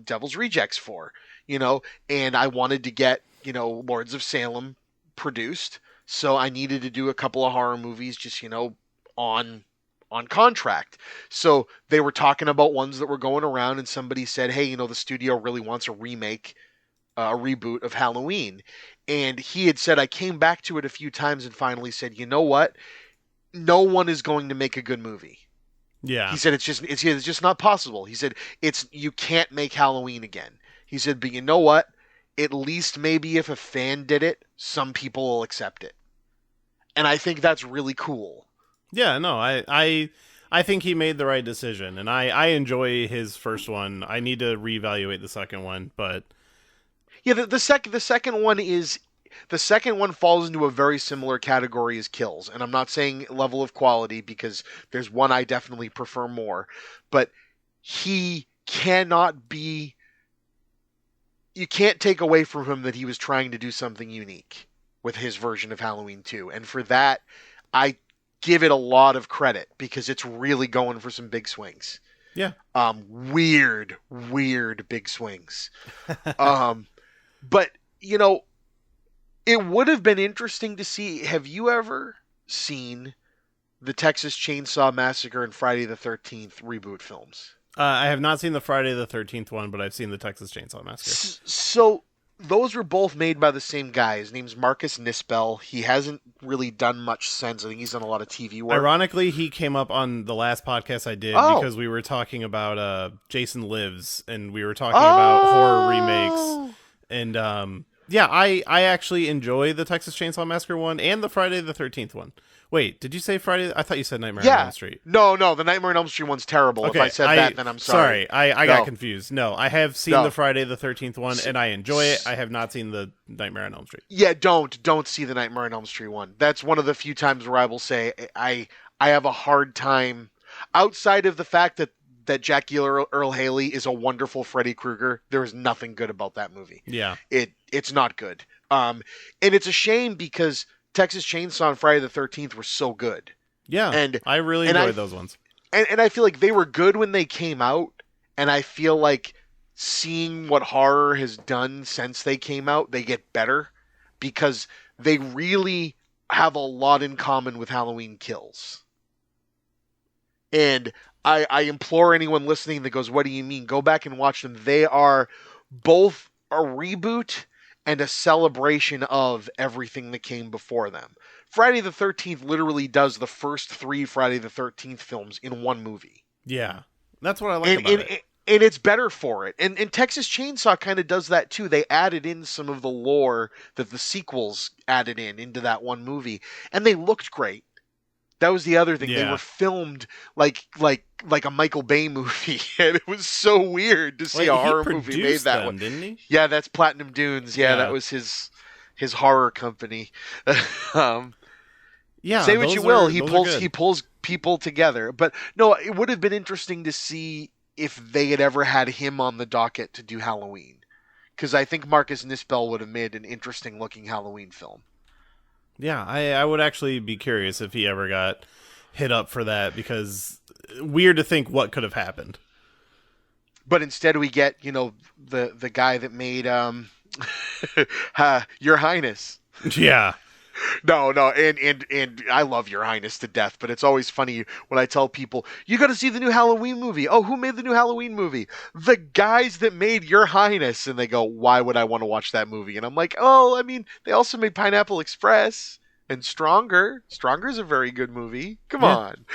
Devil's Rejects for, and I wanted to get, Lords of Salem produced. So I needed to do a couple of horror movies just, on contract. So they were talking about ones that were going around and somebody said, hey, the studio really wants a reboot of Halloween. And he had said, I came back to it a few times and finally said, you know what? No one is going to make a good movie. Yeah. He said, it's just not possible. He said, you can't make Halloween again. He said, but you know what? At least maybe if a fan did it, some people will accept it. And I think that's really cool. Yeah, no, I think he made the right decision, and I enjoy his first one. I need to reevaluate the second one, but Yeah, the second one is the second one falls into a very similar category as Kills, and I'm not saying level of quality because there's one I definitely prefer more, but he cannot be. You can't take away from him that he was trying to do something unique with his version of Halloween 2, and for that, I give it a lot of credit because it's really going for some big swings. yeah. Weird big swings. But, you know, it would have been interesting to see. Have you ever seen the Texas Chainsaw Massacre and Friday the 13th reboot films? I have not seen the Friday the 13th one, but I've seen the Texas Chainsaw Massacre. So those were both made by the same guy. His name's Marcus Nispel. He hasn't really done much since. I think he's done a lot of TV work. Ironically, he came up on the last podcast I did because we were talking about Jason Lives, and we were talking about horror remakes. And yeah, I actually enjoy the Texas Chainsaw Massacre one and the Friday the 13th one. Wait, did you say Friday? I thought you said Nightmare on Elm Street. No, the Nightmare on Elm Street one's terrible. Okay, if I said that, then I'm sorry. I got confused. No, I have seen the Friday the 13th one, and I enjoy it. I have not seen the Nightmare on Elm Street. Yeah, don't see the Nightmare on Elm Street one. That's one of the few times where I will say I have a hard time, outside of the fact that Jackie Earl Haley is a wonderful Freddy Krueger. There is nothing good about that movie. Yeah, it's not good. And it's a shame because Texas Chainsaw and Friday the 13th were so good. Yeah, and I really enjoyed those ones. And I feel like they were good when they came out, and I feel like seeing what horror has done since they came out, they get better because they really have a lot in common with Halloween Kills. And I implore anyone listening that goes, what do you mean? Go back and watch them. They are both a reboot and a celebration of everything that came before them. Friday the 13th literally does the first 3 Friday the 13th films in one movie. Yeah, that's what I like about it. And it's better for it. And Texas Chainsaw kind of does that too. They added in some of the lore that the sequels added into that one movie. And they looked great. That was the other thing. Yeah. They were filmed like a Michael Bay movie, and it was so weird to see a horror movie made that way. Didn't he? Yeah, that's Platinum Dunes. Yeah, that was his horror company. Yeah, say what you will, he pulls people together. But no, it would have been interesting to see if they had ever had him on the docket to do Halloween, because I think Marcus Nispel would have made an interesting looking Halloween film. Yeah, I would actually be curious if he ever got hit up for that, because weird to think what could have happened. But instead we get, the guy that made Your Highness. Yeah. No, and I love Your Highness to death, but it's always funny when I tell people, you got to see the new Halloween movie. Oh, who made the new Halloween movie? The guys that made Your Highness. And they go, why would I want to watch that movie? And I'm like, oh, I mean, they also made Pineapple Express and Stronger. Stronger's a very good movie. Come on.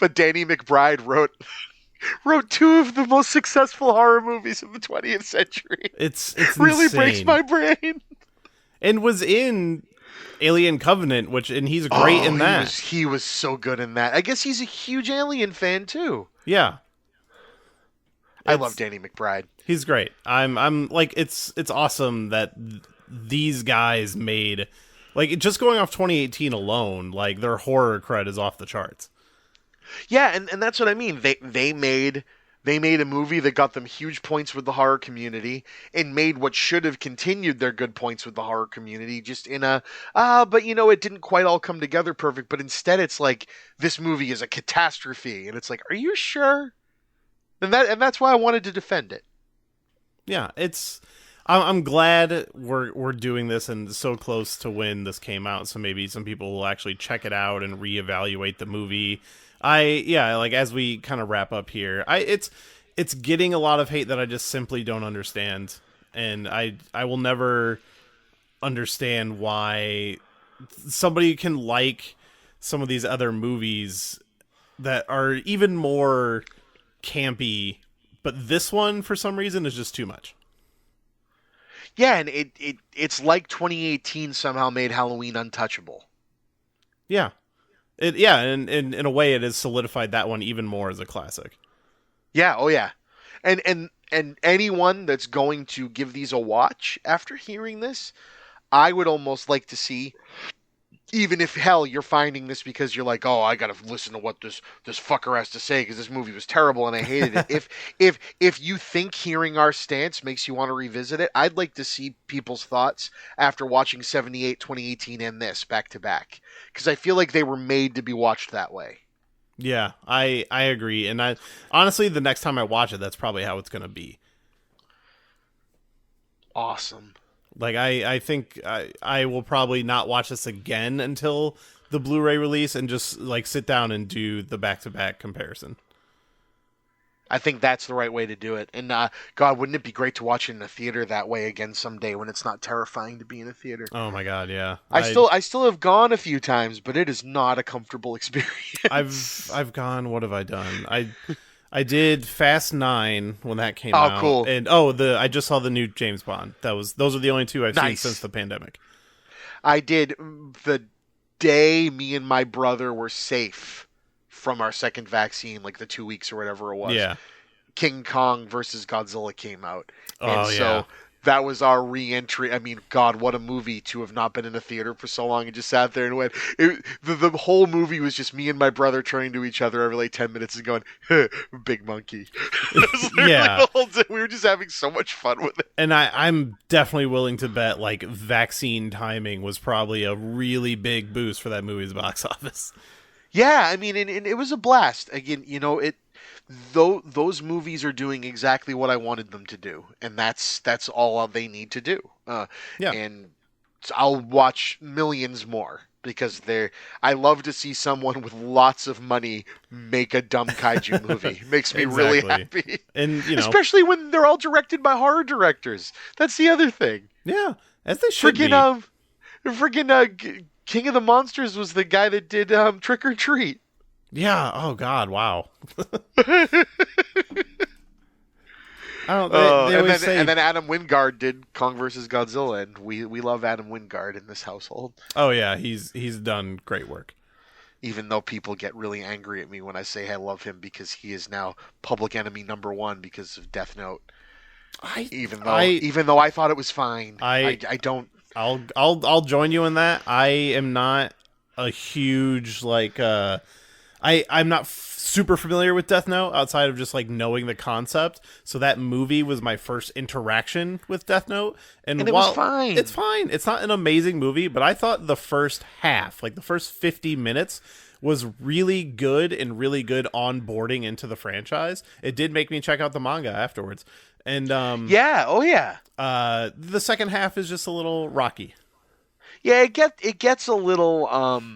But Danny McBride wrote 2 of the most successful horror movies of the 20th century. It's really insane. Breaks my brain. And was in Alien Covenant, and he's great in that. He was so good in that. I guess he's a huge Alien fan too. Yeah. I love Danny McBride. He's great. I'm like, it's awesome that these guys made, like, just going off 2018 alone, like, their horror cred is off the charts. Yeah, and that's what I mean. They made a movie that got them huge points with the horror community and made what should have continued their good points with the horror community just in but it didn't quite all come together perfect, but instead it's like, this movie is a catastrophe, and it's like, are you sure? And that's why I wanted to defend it. Yeah, I'm glad we're doing this and so close to when this came out, so maybe some people will actually check it out and reevaluate the movie. As we kind of wrap up here, it's getting a lot of hate that I just simply don't understand, and I will never understand why somebody can like some of these other movies that are even more campy, but this one for some reason is just too much. Yeah, and it's like 2018 somehow made Halloween untouchable. Yeah. And in a way, it has solidified that one even more as a classic. Yeah, oh yeah. And anyone that's going to give these a watch after hearing this, I would almost like to see, even if hell you're finding this because you're like, oh, I gotta listen to what this fucker has to say because this movie was terrible and I hated it. If you think hearing our stance makes you want to revisit it, I'd like to see people's thoughts after watching 78, 2018, and this back to back, because I feel like they were made to be watched that way. Yeah, I agree, and I honestly, the next time I watch it, that's probably how it's gonna be. Awesome. Like, I think I will probably not watch this again until the Blu-ray release and just, like, sit down and do the back-to-back comparison. I think that's the right way to do it. And, God, wouldn't it be great to watch it in a theater that way again someday when it's not terrifying to be in a theater? Oh, my God, yeah. I still have gone a few times, but it is not a comfortable experience. I've gone, what have I done? I did Fast 9 when that came out. Oh, cool. And I just saw the new James Bond. Those are the only two I've seen since the pandemic. I did the day me and my brother were safe from our second vaccine, like the 2 weeks or whatever it was. Yeah. King Kong versus Godzilla came out. And so that was our re-entry. I mean, God, what a movie to have not been in a theater for so long and just sat there and went. The whole movie was just me and my brother turning to each other every like 10 minutes and going, big monkey. Yeah. We were just having so much fun with it. And I'm definitely willing to bet, like, vaccine timing was probably a really big boost for that movie's box office. Yeah, I mean, and it was a blast. Again, those movies are doing exactly what I wanted them to do, and that's all they need to do. And I'll watch millions more because I love to see someone with lots of money make a dumb kaiju movie. It makes me really happy. And especially when they're all directed by horror directors. That's the other thing. Yeah, as they should be. Freaking King of the Monsters was the guy that did Trick or Treat. Yeah. Oh God. Wow. And then Adam Wingard did Kong vs. Godzilla, and we love Adam Wingard in this household. Oh yeah, he's done great work. Even though people get really angry at me when I say I love him because he is now public enemy #1 because of Death Note. Even though I thought it was fine, I don't. I'll join you in that. I am not a huge I'm not super familiar with Death Note outside of just like knowing the concept. So that movie was my first interaction with Death Note, and it was fine. It's fine. It's not an amazing movie, but I thought the first half, like the first 50 minutes, was really good and really good onboarding into the franchise. It did make me check out the manga afterwards. And the second half is just a little rocky. Yeah, it gets a little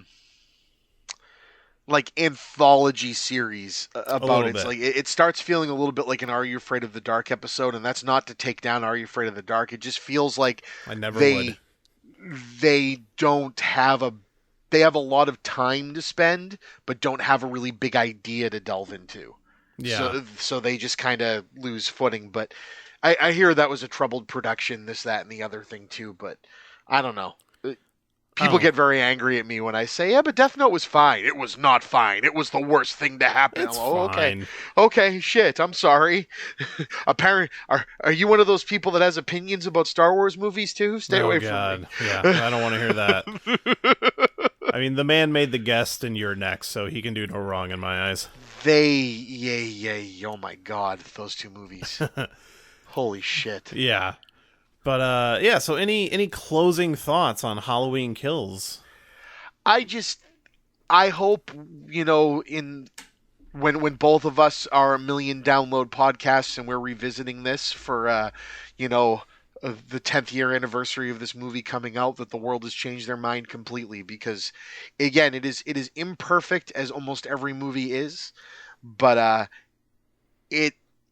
like anthology series about it. It's like it starts feeling a little bit like an Are You Afraid of the Dark episode, and that's not to take down Are You Afraid of the Dark. It just feels like they don't have they have a lot of time to spend, but don't have a really big idea to delve into. Yeah. So they just kind of lose footing. But I hear that was a troubled production, this, that, and the other thing too. But I don't know. People get very angry at me when I say, yeah, but Death Note was fine. It was not fine. It was the worst thing to happen. It's fine. Okay, shit, I'm sorry. Apparently, are you one of those people that has opinions about Star Wars movies too? Stay away from me. Yeah, I don't want to hear that. I mean, the man made The Guest and You're Next, so he can do no wrong in my eyes. Oh my God, those two movies. Holy shit. Yeah. But, so any closing thoughts on Halloween Kills? I hope, when both of us are a million download podcasts and we're revisiting this for, the 10th year anniversary of this movie coming out, that the world has changed their mind completely, because again, it is imperfect as almost every movie is, but,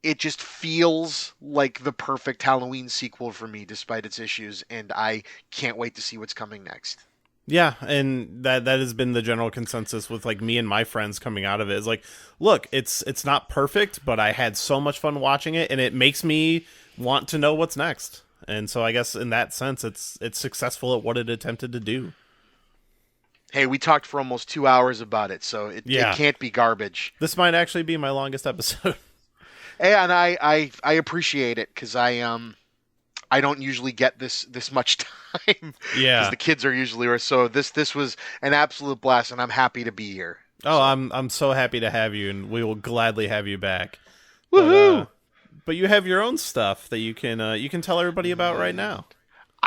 it just feels like the perfect Halloween sequel for me, despite its issues, and I can't wait to see what's coming next. Yeah, and that has been the general consensus with like me and my friends coming out of it. Is like, look, it's not perfect, but I had so much fun watching it, and it makes me want to know what's next. And so I guess in that sense, it's successful at what it attempted to do. Hey, we talked for almost 2 hours about it, so it Yeah. can't be garbage. This might actually be my longest episode. And I appreciate it because I don't usually get this much time because Yeah. the kids are usually so this was an absolute blast, and I'm happy to be here. Oh, I'm so happy to have you, and we will gladly have you back. Woohoo! But you have your own stuff that you can tell everybody about right now.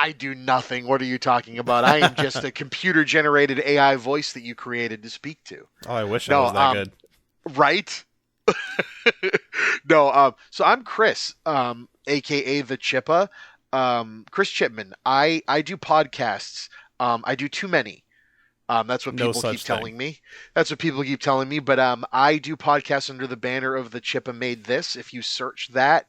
I do nothing. What are you talking about? I am just a computer-generated AI voice that you created to speak to. Oh, I wish I was that good. Right? No. So I'm Chris, aka the Chippa, Chris Chipman. I do podcasts. I do too many. That's what No people such keep telling me. That's what people keep telling me. But I do podcasts under the banner of the Chippa Made This. If you search that,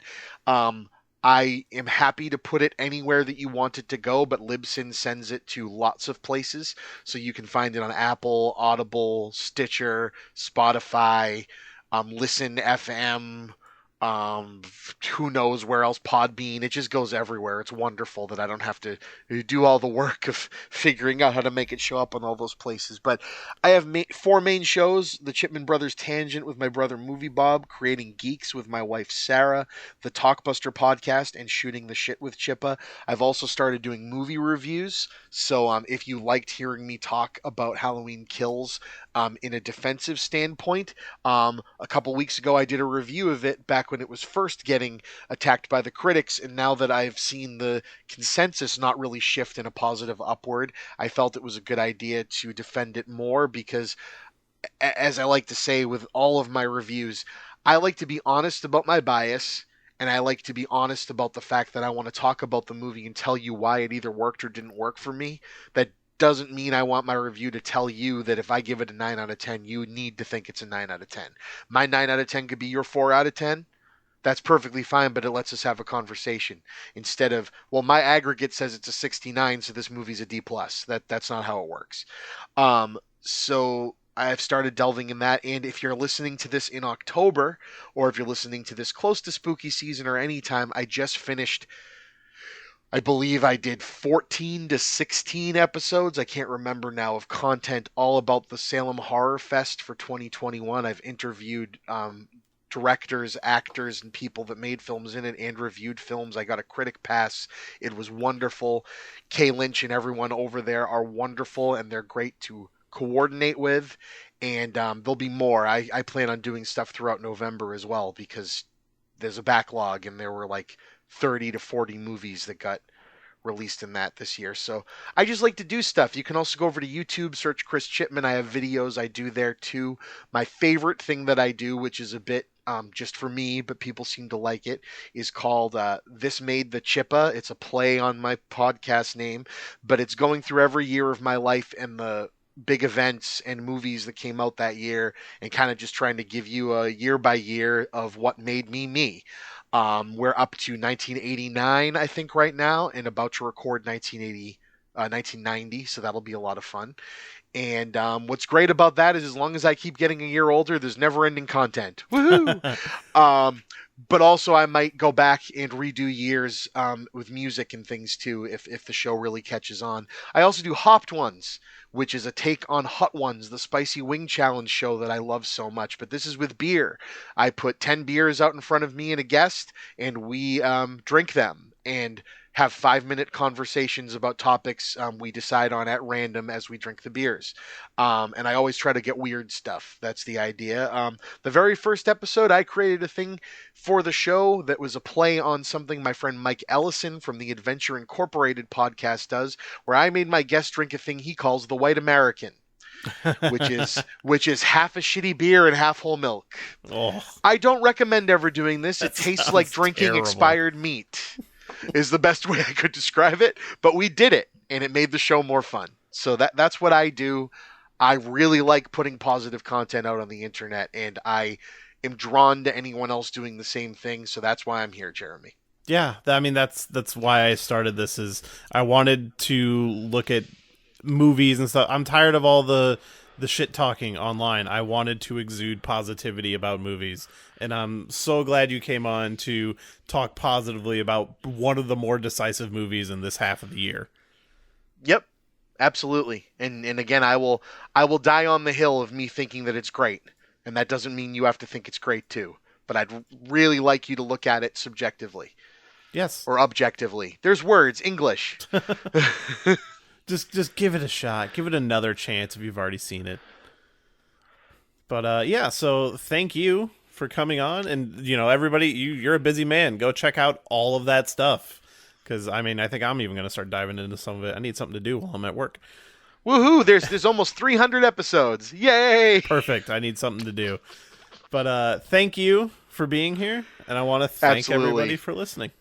I am happy to put it anywhere that you want it to go, but Libsyn sends it to lots of places. So you can find it on Apple, Audible, Stitcher, Spotify, Listen FM, who knows where else, Podbean. It just goes everywhere. It's wonderful that I don't have to do all the work of figuring out how to make it show up on all those places. But I have 4 main shows: the Chipman Brothers Tangent with my brother Movie Bob, Creating Geeks with my wife Sarah, the Talkbuster podcast, and Shooting the Shit with Chippa. I've also started doing movie reviews, so if you liked hearing me talk about Halloween Kills in a defensive standpoint, a couple weeks ago I did a review of it back when it was first getting attacked by the critics, and now that I've seen the consensus not really shift in a positive upward, I felt it was a good idea to defend it more because, as I like to say with all of my reviews, I like to be honest about my bias, and I like to be honest about the fact that I want to talk about the movie and tell you why it either worked or didn't work for me. That doesn't mean I want my review to tell you that if I give it a 9 out of 10, you need to think it's a 9 out of 10. My 9 out of 10 could be your 4 out of 10. That's perfectly fine, but it lets us have a conversation instead of, well, my aggregate says it's a 69, so this movie's a D+. That's not how it works. So I've started delving in that, and if you're listening to this in October, or if you're listening to this close to spooky season or anytime, I just finished, I believe I did 14 to 16 episodes, I can't remember now, of content all about the Salem Horror Fest for 2021. I've interviewed directors, actors, and people that made films in it and reviewed films. I got a critic pass. It was wonderful. Kay Lynch and everyone over there are wonderful, and they're great to coordinate with. And there'll be more. I plan on doing stuff throughout November as well because there's a backlog, and there were like 30 to 40 movies that got released in that this year. So I just like to do stuff. You can also go over to YouTube, search Chris Chipman. I have videos I do there too. My favorite thing that I do, which is a bit just for me, but people seem to like it, is called This Made the Chippa. It's a play on my podcast name, but it's going through every year of my life and the big events and movies that came out that year and kind of just trying to give you a year by year of what made me me. We're up to 1989, I think, right now, and about to record 1990, so that'll be a lot of fun. And what's great about that is as long as I keep getting a year older, there's never-ending content. Woohoo! But also I might go back and redo years with music and things too if the show really catches on. I also do Hopped Ones, which is a take on Hot Ones, the Spicy Wing Challenge show that I love so much. But this is with beer. I put 10 beers out in front of me and a guest, and we drink them and have 5-minute conversations about topics we decide on at random as we drink the beers. And I always try to get weird stuff. That's the idea. The very first episode, I created a thing for the show that was a play on something my friend Mike Ellison from the Adventure Incorporated podcast does, where I made my guest drink a thing he calls the White American. which is half a shitty beer and half whole milk. Oh, I don't recommend ever doing this. It tastes like drinking terrible. expired meat. Is the best way I could describe it, but we did it, and it made the show more fun. So that's what I do. I really like putting positive content out on the internet, and I am drawn to anyone else doing the same thing, so that's why I'm here, Jeremy. yeah. I mean, that's why I started this. Is I wanted to look at movies and stuff. I'm tired of all the shit talking online. I wanted to exude positivity about movies, and I'm so glad you came on to talk positively about one of the more decisive movies in this half of the year. Yep, Absolutely. And again, I will die on the hill of me thinking that it's great. And that doesn't mean you have to think it's great too. But I'd really like you to look at it subjectively Yes. or objectively. There's words, English. Just give it a shot. Give it another chance if you've already seen it. But yeah, so thank you for coming on, and everybody, you're a busy man. Go check out all of that stuff, because I think I'm even gonna start diving into some of it. I need something to do while I'm at work. Woohoo! There's almost 300 episodes. Yay! Perfect. I need something to do. But thank you for being here, and I want to thank Absolutely. everybody for listening.